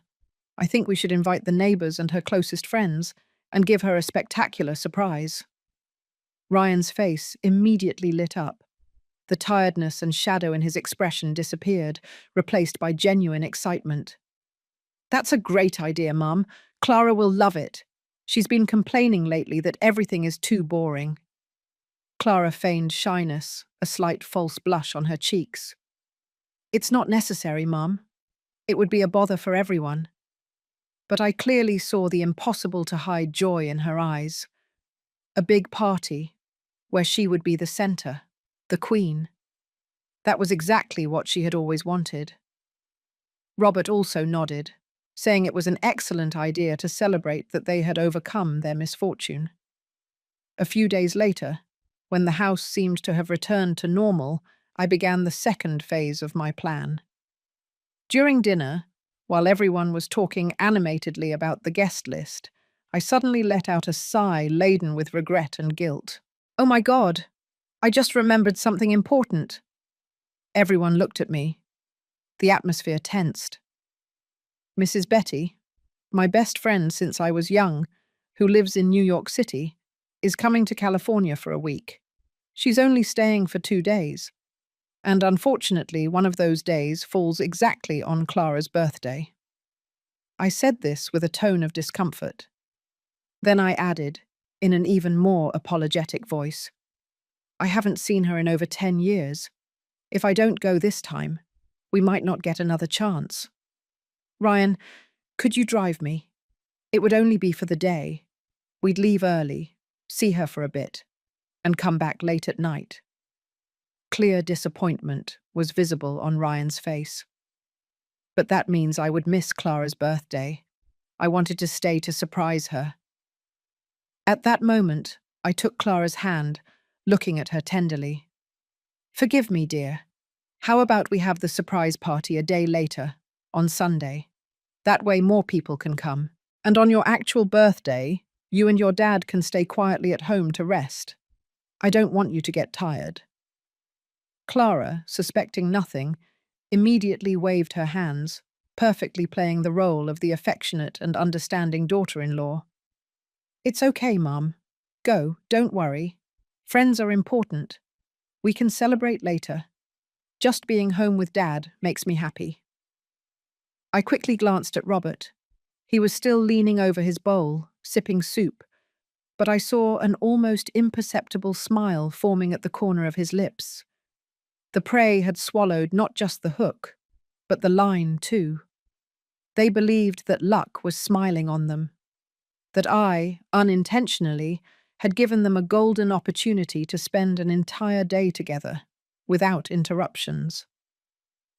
I think we should invite the neighbors and her closest friends and give her a spectacular surprise." Ryan's face immediately lit up. The tiredness and shadow in his expression disappeared, replaced by genuine excitement. "That's a great idea, Mum. Clara will love it. She's been complaining lately that everything is too boring." Clara feigned shyness, a slight false blush on her cheeks. "It's not necessary, Mum. It would be a bother for everyone." But I clearly saw the impossible-to-hide joy in her eyes. A big party, where she would be the center, the queen. That was exactly what she had always wanted. Robert also nodded, saying it was an excellent idea to celebrate that they had overcome their misfortune. A few days later, when the house seemed to have returned to normal, I began the second phase of my plan. During dinner, while everyone was talking animatedly about the guest list, I suddenly let out a sigh laden with regret and guilt. "Oh my God, I just remembered something important." Everyone looked at me. The atmosphere tensed. "Mrs. Betty, my best friend since I was young, who lives in New York City, is coming to California for a week. She's only staying for 2 days. And unfortunately, one of those days falls exactly on Clara's birthday." I said this with a tone of discomfort. Then I added, in an even more apologetic voice, "I haven't seen her in over 10 years. If I don't go this time, we might not get another chance. Ryan, could you drive me? It would only be for the day. We'd leave early, see her for a bit, and come back late at night." Clear disappointment was visible on Ryan's face. "But that means I would miss Clara's birthday. I wanted to stay to surprise her." At that moment, I took Clara's hand, looking at her tenderly. "Forgive me, dear. How about we have the surprise party a day later, on Sunday? That way more people can come. And on your actual birthday, you and your dad can stay quietly at home to rest." I don't want you to get tired." Clara, suspecting nothing, immediately waved her hands, perfectly playing the role of the affectionate and understanding daughter-in-law. "It's okay, Mum. Go, don't worry. Friends are important. We can celebrate later. Just being home with Dad makes me happy." I quickly glanced at Robert. He was still leaning over his bowl, sipping soup, but I saw an almost imperceptible smile forming at the corner of his lips. The prey had swallowed not just the hook, but the line too. They believed that luck was smiling on them, that I, unintentionally, had given them a golden opportunity to spend an entire day together, without interruptions.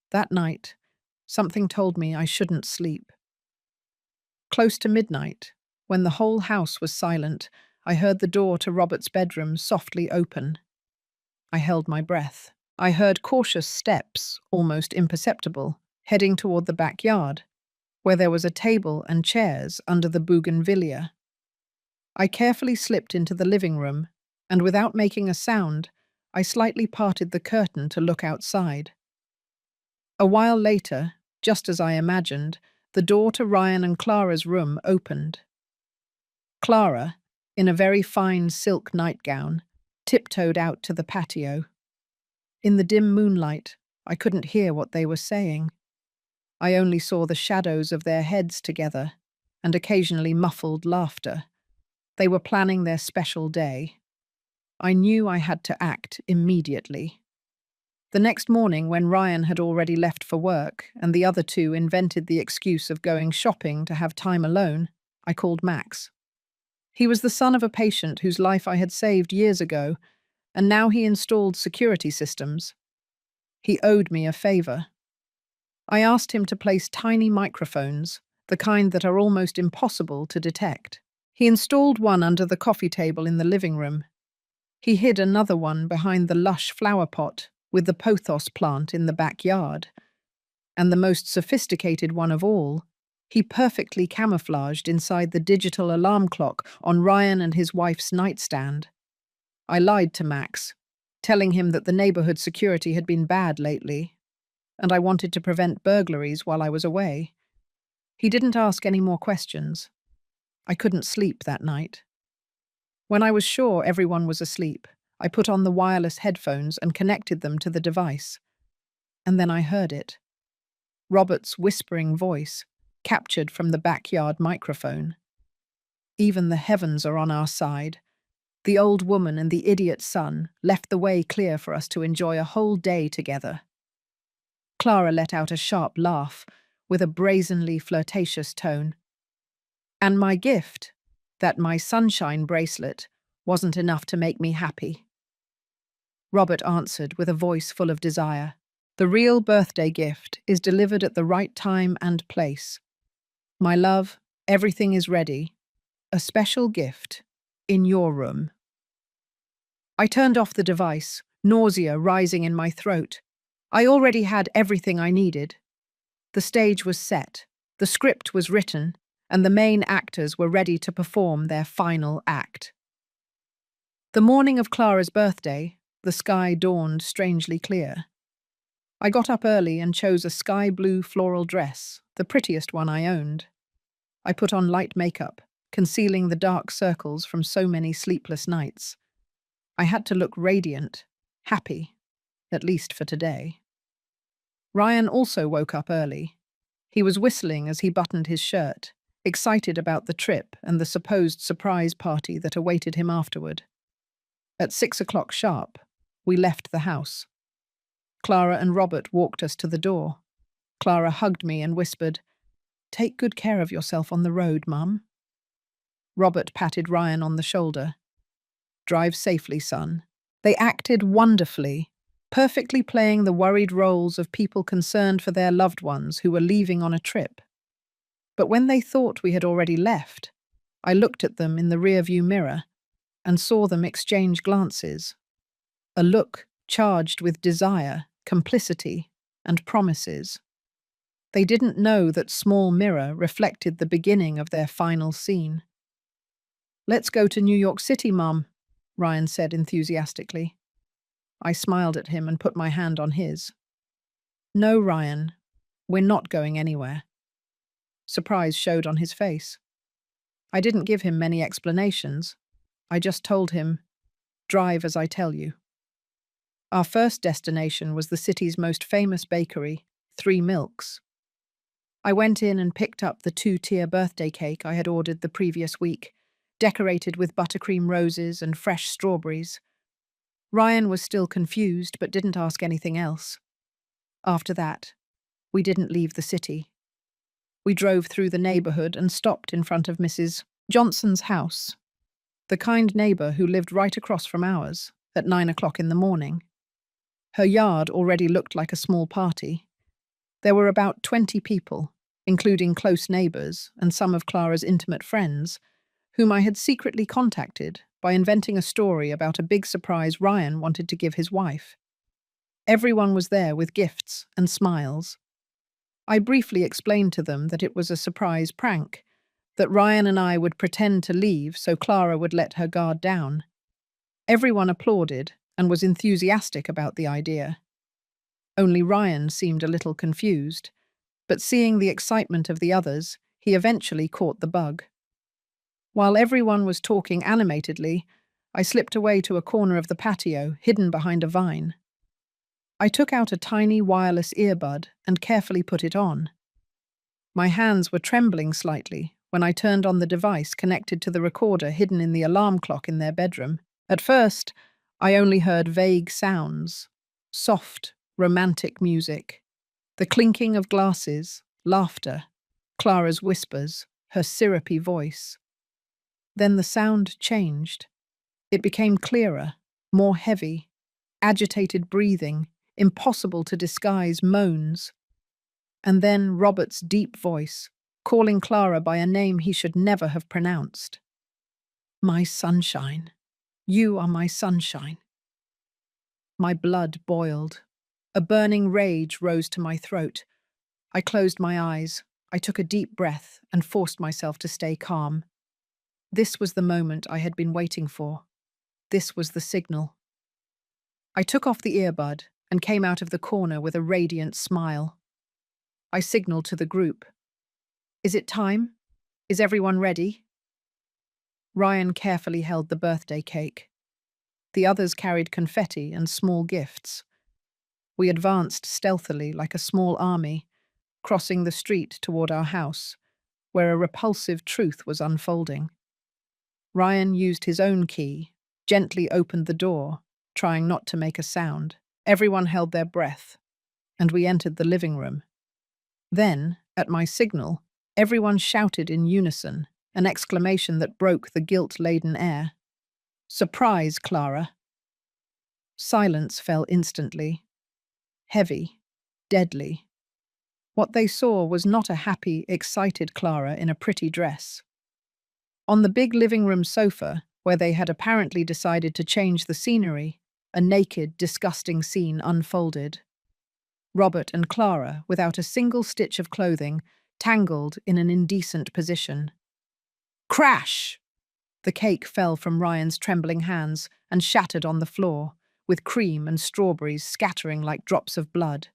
That night, something told me I shouldn't sleep. Close to midnight, when the whole house was silent, I heard the door to Robert's bedroom softly open. I held my breath. I heard cautious steps, almost imperceptible, heading toward the backyard, where there was a table and chairs under the bougainvillea. I carefully slipped into the living room, and without making a sound, I slightly parted the curtain to look outside. A while later, just as I imagined, the door to Ryan and Clara's room opened. Clara, in a very fine silk nightgown, tiptoed out to the patio. In the dim moonlight, I couldn't hear what they were saying. I only saw the shadows of their heads together, and occasionally muffled laughter. They were planning their special day. I knew I had to act immediately. The next morning, when Ryan had already left for work, and the other two invented the excuse of going shopping to have time alone, I called Max. He was the son of a patient whose life I had saved years ago, and now he installed security systems. He owed me a favor. I asked him to place tiny microphones, the kind that are almost impossible to detect. He installed one under the coffee table in the living room. He hid another one behind the lush flower pot with the pothos plant in the backyard. And the most sophisticated one of all, he perfectly camouflaged inside the digital alarm clock on Ryan and his wife's nightstand. I lied to Max, telling him that the neighborhood security had been bad lately, and I wanted to prevent burglaries while I was away. He didn't ask any more questions. I couldn't sleep that night. When I was sure everyone was asleep, I put on the wireless headphones and connected them to the device. And then I heard it. Robert's whispering voice, captured from the backyard microphone. "Even the heavens are on our side. The old woman and the idiot son left the way clear for us to enjoy a whole day together." Clara let out a sharp laugh, with a brazenly flirtatious tone. "And my gift, that my sunshine bracelet, wasn't enough to make me happy." Robert answered with a voice full of desire. "The real birthday gift is delivered at the right time and place. My love, everything is ready. A special gift in your room." I turned off the device, nausea rising in my throat. I already had everything I needed. The stage was set, the script was written, and the main actors were ready to perform their final act. The morning of Clara's birthday, the sky dawned strangely clear. I got up early and chose a sky blue floral dress, the prettiest one I owned. I put on light makeup, concealing the dark circles from so many sleepless nights. I had to look radiant, happy, at least for today. Ryan also woke up early. He was whistling as he buttoned his shirt, excited about the trip and the supposed surprise party that awaited him afterward. At 6 o'clock sharp, we left the house. Clara and Robert walked us to the door. Clara hugged me and whispered, "Take good care of yourself on the road, Mum." Robert patted Ryan on the shoulder. "Drive safely, son." They acted wonderfully, perfectly playing the worried roles of people concerned for their loved ones who were leaving on a trip. But when they thought we had already left, I looked at them in the rearview mirror and saw them exchange glances. A look charged with desire, complicity, and promises. They didn't know that small mirror reflected the beginning of their final scene. "Let's go to New York City, Mum," Ryan said enthusiastically. I smiled at him and put my hand on his. No, Ryan, we're not going anywhere. Surprise showed on his face. I didn't give him many explanations. I just told him, drive as I tell you. Our first destination was the city's most famous bakery, Three Milks. I went in and picked up the 2-tier birthday cake I had ordered the previous week, decorated with buttercream roses and fresh strawberries. Ryan was still confused but didn't ask anything else. After that, we didn't leave the city. We drove through the neighborhood and stopped in front of Mrs. Johnson's house, the kind neighbor who lived right across from ours, at 9 o'clock in the morning. Her yard already looked like a small party. There were about 20 people, including close neighbors and some of Clara's intimate friends, whom I had secretly contacted by inventing a story about a big surprise Ryan wanted to give his wife. Everyone was there with gifts and smiles. I briefly explained to them that it was a surprise prank, that Ryan and I would pretend to leave so Clara would let her guard down. Everyone applauded and was enthusiastic about the idea. Only Ryan seemed a little confused, but seeing the excitement of the others, he eventually caught the bug. While everyone was talking animatedly, I slipped away to a corner of the patio, hidden behind a vine. I took out a tiny wireless earbud and carefully put it on. My hands were trembling slightly when I turned on the device connected to the recorder hidden in the alarm clock in their bedroom. At first, I only heard vague sounds, soft, romantic music, the clinking of glasses, laughter, Clara's whispers, her syrupy voice. Then the sound changed. It became clearer, more heavy, agitated breathing, impossible to disguise moans. And then Robert's deep voice, calling Clara by a name he should never have pronounced. My sunshine. You are my sunshine. My blood boiled. A burning rage rose to my throat. I closed my eyes. I took a deep breath and forced myself to stay calm. This was the moment I had been waiting for. This was the signal. I took off the earbud and came out of the corner with a radiant smile. I signaled to the group. Is it time? Is everyone ready? Ryan carefully held the birthday cake. The others carried confetti and small gifts. We advanced stealthily like a small army, crossing the street toward our house, where a repulsive truth was unfolding. Ryan used his own key, gently opened the door, trying not to make a sound. Everyone held their breath, and we entered the living room. Then, at my signal, everyone shouted in unison, an exclamation that broke the guilt-laden air. Surprise, Clara! Silence fell instantly. Heavy, deadly. What they saw was not a happy, excited Clara in a pretty dress. On the big living room sofa, where they had apparently decided to change the scenery, a naked, disgusting scene unfolded. Robert and Clara, without a single stitch of clothing, tangled in an indecent position. Crash! The cake fell from Ryan's trembling hands and shattered on the floor, with cream and strawberries scattering like drops of blood.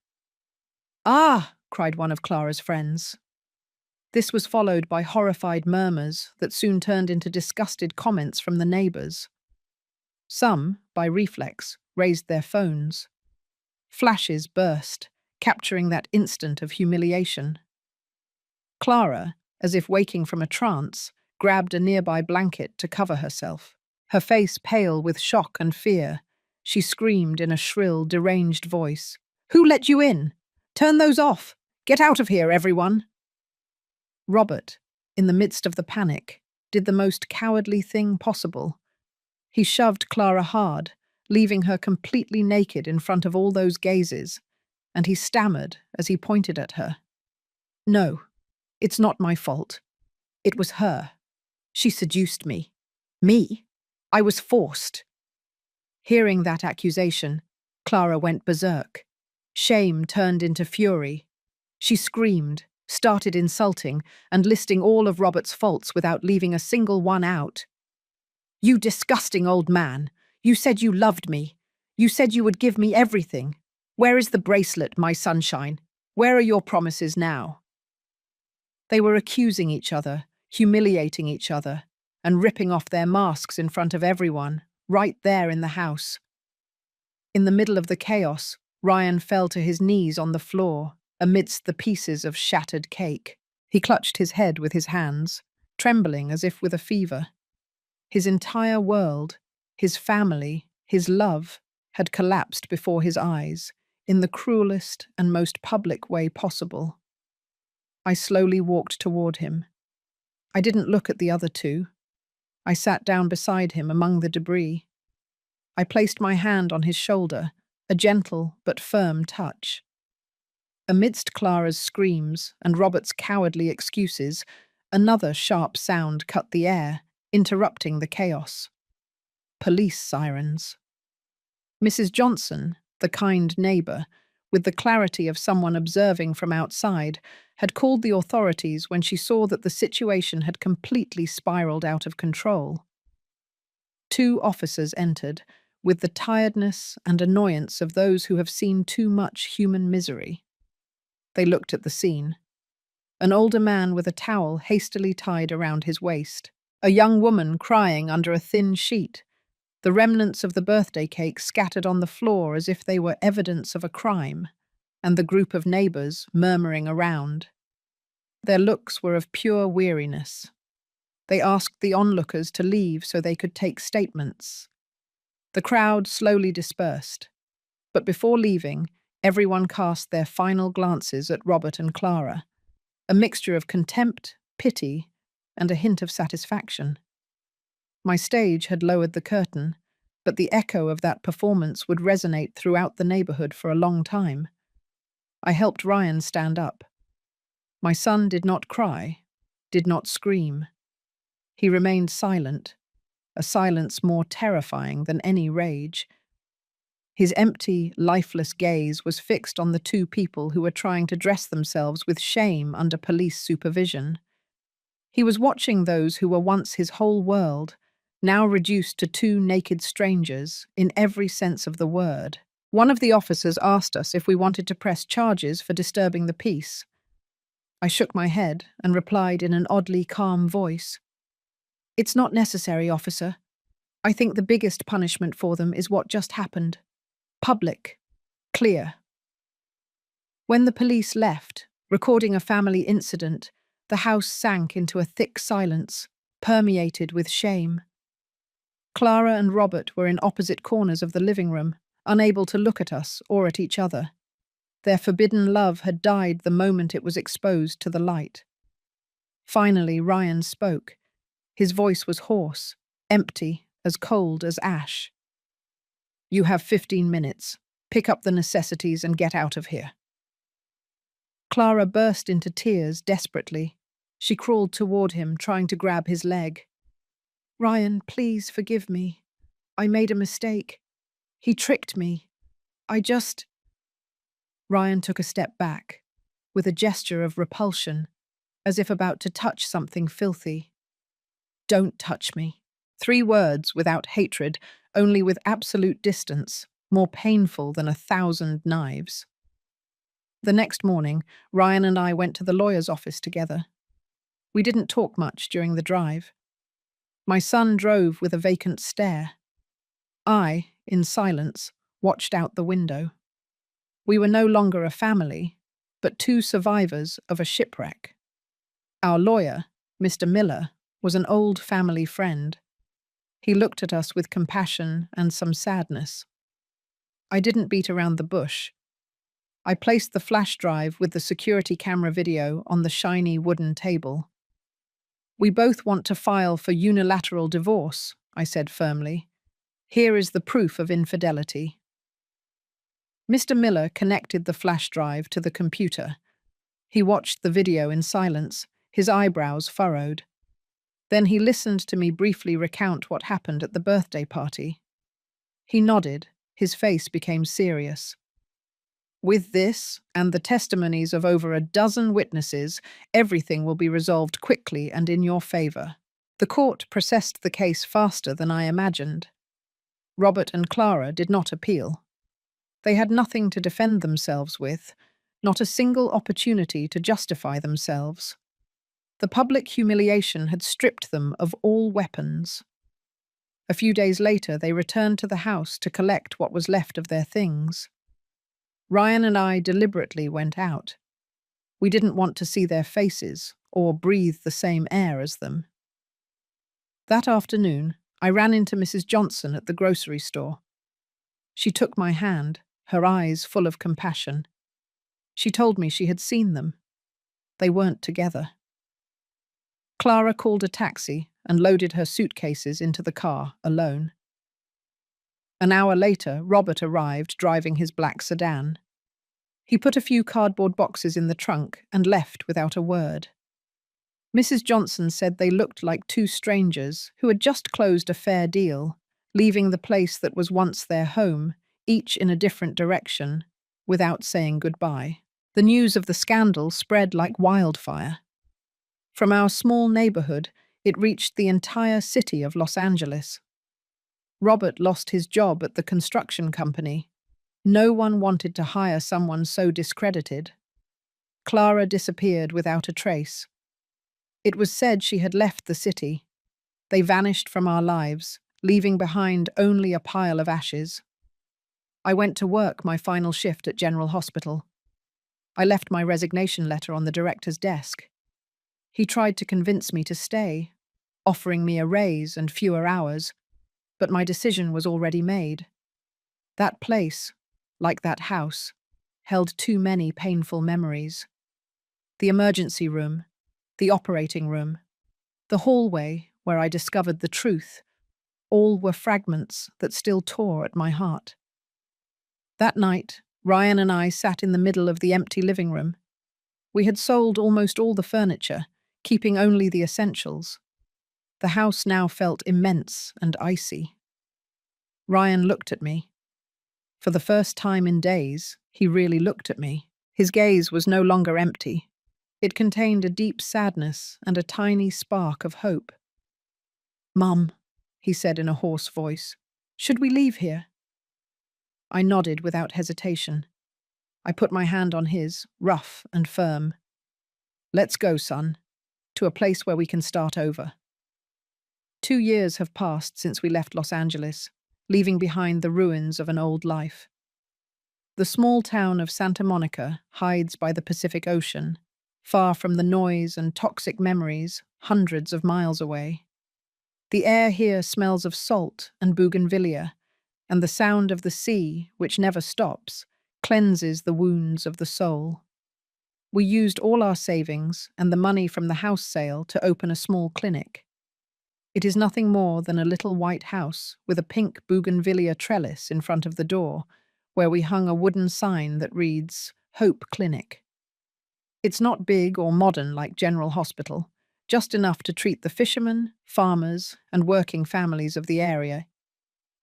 Ah! Cried one of Clara's friends. This was followed by horrified murmurs that soon turned into disgusted comments from the neighbors. Some, by reflex, raised their phones. Flashes burst, capturing that instant of humiliation. Clara, as if waking from a trance, grabbed a nearby blanket to cover herself. Her face pale with shock and fear, she screamed in a shrill, deranged voice. Who let you in? Turn those off! Get out of here, everyone! Robert, in the midst of the panic, did the most cowardly thing possible. He shoved Clara hard, leaving her completely naked in front of all those gazes, and he stammered as he pointed at her. No, it's not my fault. It was her. She seduced me. Me? I was forced. Hearing that accusation, Clara went berserk. Shame turned into fury. She screamed, started insulting, and listing all of Robert's faults without leaving a single one out. You disgusting old man. You said you loved me. You said you would give me everything. Where is the bracelet, my sunshine? Where are your promises now? They were accusing each other, humiliating each other, and ripping off their masks in front of everyone, right there in the house. In the middle of the chaos, Ryan fell to his knees on the floor, amidst the pieces of shattered cake. He clutched his head with his hands, trembling as if with a fever. His entire world, his family, his love, had collapsed before his eyes, in the cruelest and most public way possible. I slowly walked toward him. I didn't look at the other two. I sat down beside him among the debris. I placed my hand on his shoulder, a gentle but firm touch. Amidst Clara's screams and Robert's cowardly excuses, another sharp sound cut the air, interrupting the chaos. Police sirens. Mrs. Johnson, the kind neighbour, with the clarity of someone observing from outside, had called the authorities when she saw that the situation had completely spiraled out of control. 2 officers entered, with the tiredness and annoyance of those who have seen too much human misery. They looked at the scene. An older man with a towel hastily tied around his waist, a young woman crying under a thin sheet, the remnants of the birthday cake scattered on the floor as if they were evidence of a crime, and the group of neighbours murmuring around. Their looks were of pure weariness. They asked the onlookers to leave so they could take statements. The crowd slowly dispersed, but before leaving, everyone cast their final glances at Robert and Clara, a mixture of contempt, pity, and a hint of satisfaction. My stage had lowered the curtain, but the echo of that performance would resonate throughout the neighbourhood for a long time. I helped Ryan stand up. My son did not cry, did not scream. He remained silent, a silence more terrifying than any rage. His empty, lifeless gaze was fixed on the 2 people who were trying to dress themselves with shame under police supervision. He was watching those who were once his whole world, now reduced to 2 naked strangers, in every sense of the word. One of the officers asked us if we wanted to press charges for disturbing the peace. I shook my head and replied in an oddly calm voice, "It's not necessary, officer. I think the biggest punishment for them is what just happened. Public. Clear." When the police left, recording a family incident, the house sank into a thick silence, permeated with shame. Clara and Robert were in opposite corners of the living room, unable to look at us or at each other. Their forbidden love had died the moment it was exposed to the light. Finally, Ryan spoke. His voice was hoarse, empty, as cold as ash. "You have 15 minutes. Pick up the necessities and get out of here." Clara burst into tears desperately. She crawled toward him, trying to grab his leg. "Ryan, please forgive me. I made a mistake. He tricked me. I just—" Ryan took a step back, with a gesture of repulsion, as if about to touch something filthy. "Don't touch me." 3 words without hatred, only with absolute distance, more painful than 1,000 knives. The next morning, Ryan and I went to the lawyer's office together. We didn't talk much during the drive. My son drove with a vacant stare. I, in silence, watched out the window. We were no longer a family, but 2 survivors of a shipwreck. Our lawyer, Mr. Miller, was an old family friend. He looked at us with compassion and some sadness. I didn't beat around the bush. I placed the flash drive with the security camera video on the shiny wooden table. "We both want to file for unilateral divorce," I said firmly. "Here is the proof of infidelity." Mr. Miller connected the flash drive to the computer. He watched the video in silence, his eyebrows furrowed. Then he listened to me briefly recount what happened at the birthday party. He nodded, his face became serious. "With this, and the testimonies of over a dozen witnesses, everything will be resolved quickly and in your favour." The court processed the case faster than I imagined. Robert and Clara did not appeal. They had nothing to defend themselves with, not a single opportunity to justify themselves. The public humiliation had stripped them of all weapons. A few days later, they returned to the house to collect what was left of their things. Ryan and I deliberately went out. We didn't want to see their faces or breathe the same air as them. That afternoon, I ran into Mrs. Johnson at the grocery store. She took my hand, her eyes full of compassion. She told me she had seen them. They weren't together. Clara called a taxi and loaded her suitcases into the car alone. An hour later, Robert arrived driving his black sedan. He put a few cardboard boxes in the trunk and left without a word. Mrs. Johnson said they looked like two strangers who had just closed a fair deal, leaving the place that was once their home, each in a different direction, without saying goodbye. The news of the scandal spread like wildfire. From our small neighborhood, it reached the entire city of Los Angeles. Robert lost his job at the construction company. No one wanted to hire someone so discredited. Clara disappeared without a trace. It was said she had left the city. They vanished from our lives, leaving behind only a pile of ashes. I went to work my final shift at General Hospital. I left my resignation letter on the director's desk. He tried to convince me to stay, offering me a raise and fewer hours, but my decision was already made. That place, like that house, held too many painful memories. The emergency room, the operating room, the hallway where I discovered the truth, all were fragments that still tore at my heart. That night, Ryan and I sat in the middle of the empty living room. We had sold almost all the furniture, keeping only the essentials. The house now felt immense and icy. Ryan looked at me. For the first time in days, he really looked at me. His gaze was no longer empty. It contained a deep sadness and a tiny spark of hope. "Mum," he said in a hoarse voice, "should we leave here?" I nodded without hesitation. I put my hand on his, rough and firm. "Let's go, son, to a place where we can start over." 2 years have passed since we left Los Angeles, leaving behind the ruins of an old life. The small town of Santa Monica hides by the Pacific Ocean, far from the noise and toxic memories hundreds of miles away. The air here smells of salt and bougainvillea, and the sound of the sea, which never stops, cleanses the wounds of the soul. We used all our savings and the money from the house sale to open a small clinic. It is nothing more than a little white house with a pink bougainvillea trellis in front of the door, where we hung a wooden sign that reads, "Hope Clinic." It's not big or modern like General Hospital, just enough to treat the fishermen, farmers, and working families of the area.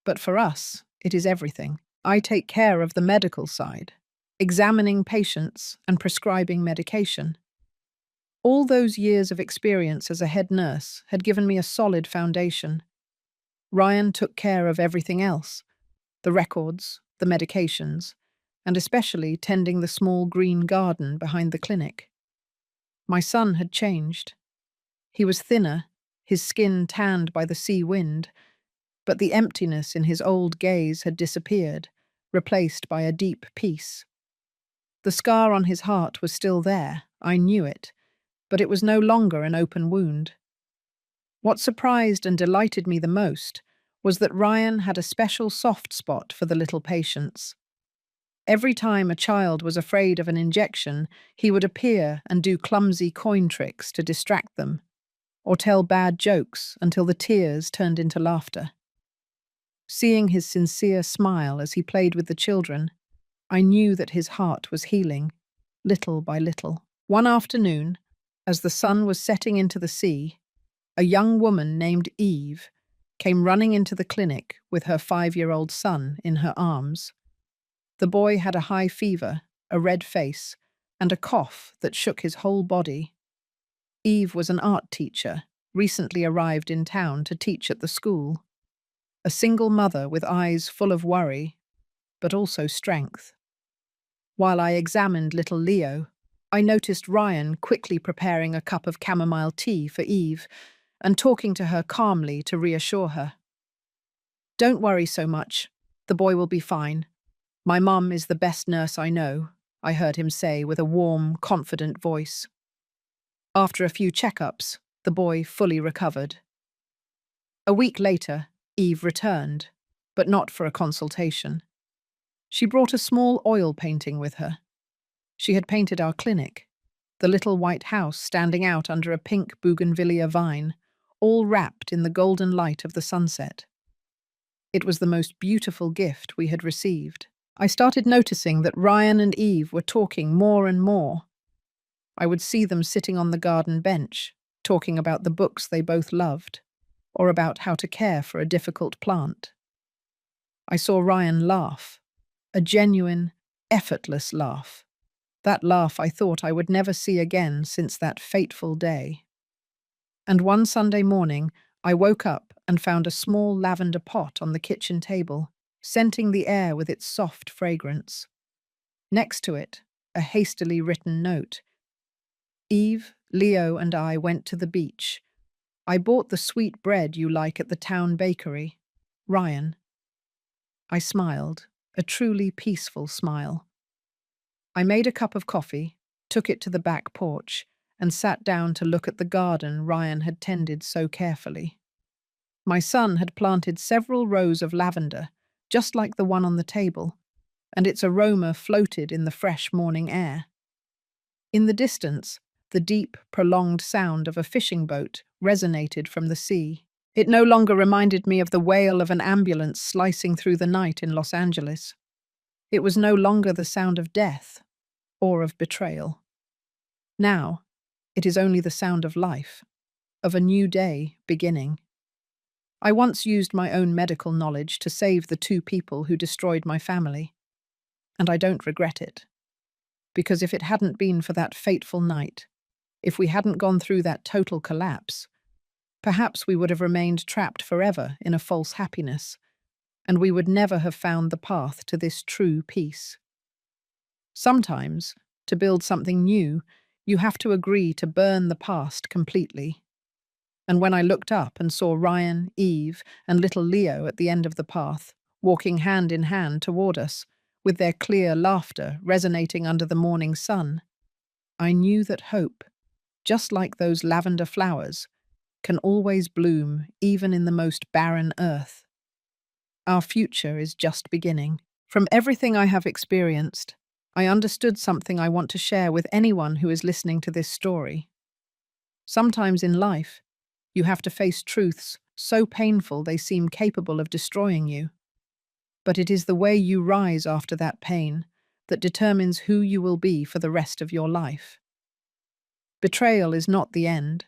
But for us, it is everything. I take care of the medical side, examining patients and prescribing medication. All those years of experience as a head nurse had given me a solid foundation. Ryan took care of everything else, the records, the medications, and especially tending the small green garden behind the clinic. My son had changed. He was thinner, his skin tanned by the sea wind, but the emptiness in his old gaze had disappeared, replaced by a deep peace. The scar on his heart was still there, I knew it, but it was no longer an open wound. What surprised and delighted me the most was that Ryan had a special soft spot for the little patients. Every time a child was afraid of an injection, he would appear and do clumsy coin tricks to distract them, or tell bad jokes until the tears turned into laughter. Seeing his sincere smile as he played with the children, I knew that his heart was healing, little by little. One afternoon, as the sun was setting into the sea, a young woman named Eve came running into the clinic with her 5-year-old son in her arms. The boy had a high fever, a red face, and a cough that shook his whole body. Eve was an art teacher, recently arrived in town to teach at the school. A single mother with eyes full of worry, but also strength. While I examined little Leo, I noticed Ryan quickly preparing a cup of chamomile tea for Eve and talking to her calmly to reassure her. "Don't worry so much. The boy will be fine. My mum is the best nurse I know," I heard him say with a warm, confident voice. After a few checkups, the boy fully recovered. A week later, Eve returned, but not for a consultation. She brought a small oil painting with her. She had painted our clinic, the little white house standing out under a pink bougainvillea vine, all wrapped in the golden light of the sunset. It was the most beautiful gift we had received. I started noticing that Ryan and Eve were talking more and more. I would see them sitting on the garden bench, talking about the books they both loved, or about how to care for a difficult plant. I saw Ryan laugh, a genuine, effortless laugh. That laugh I thought I would never see again since that fateful day. And one Sunday morning, I woke up and found a small lavender pot on the kitchen table, scenting the air with its soft fragrance. Next to it, a hastily written note. "Eve, Leo, and I went to the beach. I bought the sweet bread you like at the town bakery. Ryan." I smiled, a truly peaceful smile. I made a cup of coffee, took it to the back porch, and sat down to look at the garden Ryan had tended so carefully. My son had planted several rows of lavender, just like the one on the table, and its aroma floated in the fresh morning air. In the distance, the deep, prolonged sound of a fishing boat resonated from the sea. It no longer reminded me of the wail of an ambulance slicing through the night in Los Angeles. It was no longer the sound of death or of betrayal. Now, it is only the sound of life, of a new day beginning. I once used my own medical knowledge to save the two people who destroyed my family, and I don't regret it. Because if it hadn't been for that fateful night, if we hadn't gone through that total collapse, perhaps we would have remained trapped forever in a false happiness, and we would never have found the path to this true peace. Sometimes, to build something new, you have to agree to burn the past completely. And when I looked up and saw Ryan, Eve, and little Leo at the end of the path, walking hand in hand toward us, with their clear laughter resonating under the morning sun, I knew that hope, just like those lavender flowers, can always bloom even in the most barren earth. Our future is just beginning. From everything I have experienced, I understood something I want to share with anyone who is listening to this story. Sometimes in life, you have to face truths so painful they seem capable of destroying you. But it is the way you rise after that pain that determines who you will be for the rest of your life. Betrayal is not the end.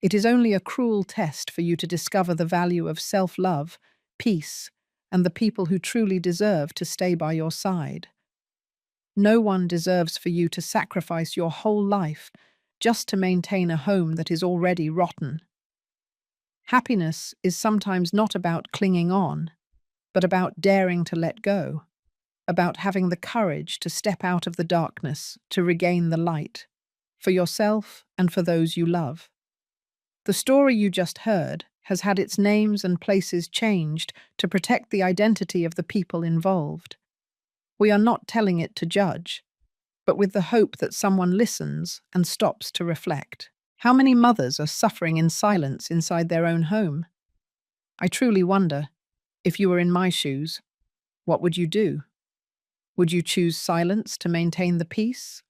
It is only a cruel test for you to discover the value of self-love, peace, and the people who truly deserve to stay by your side. No one deserves for you to sacrifice your whole life just to maintain a home that is already rotten. Happiness is sometimes not about clinging on, but about daring to let go, about having the courage to step out of the darkness to regain the light, for yourself and for those you love. The story you just heard has had its names and places changed to protect the identity of the people involved. We are not telling it to judge, but with the hope that someone listens and stops to reflect. How many mothers are suffering in silence inside their own home? I truly wonder, if you were in my shoes, what would you do? Would you choose silence to maintain the peace?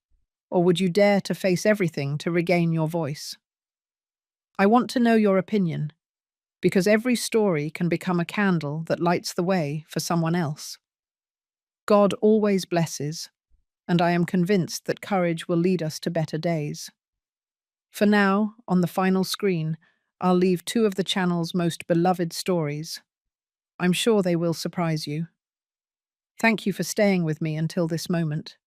Or would you dare to face everything to regain your voice? I want to know your opinion, because every story can become a candle that lights the way for someone else. God always blesses, and I am convinced that courage will lead us to better days. For now, on the final screen, I'll leave two of the channel's most beloved stories. I'm sure they will surprise you. Thank you for staying with me until this moment.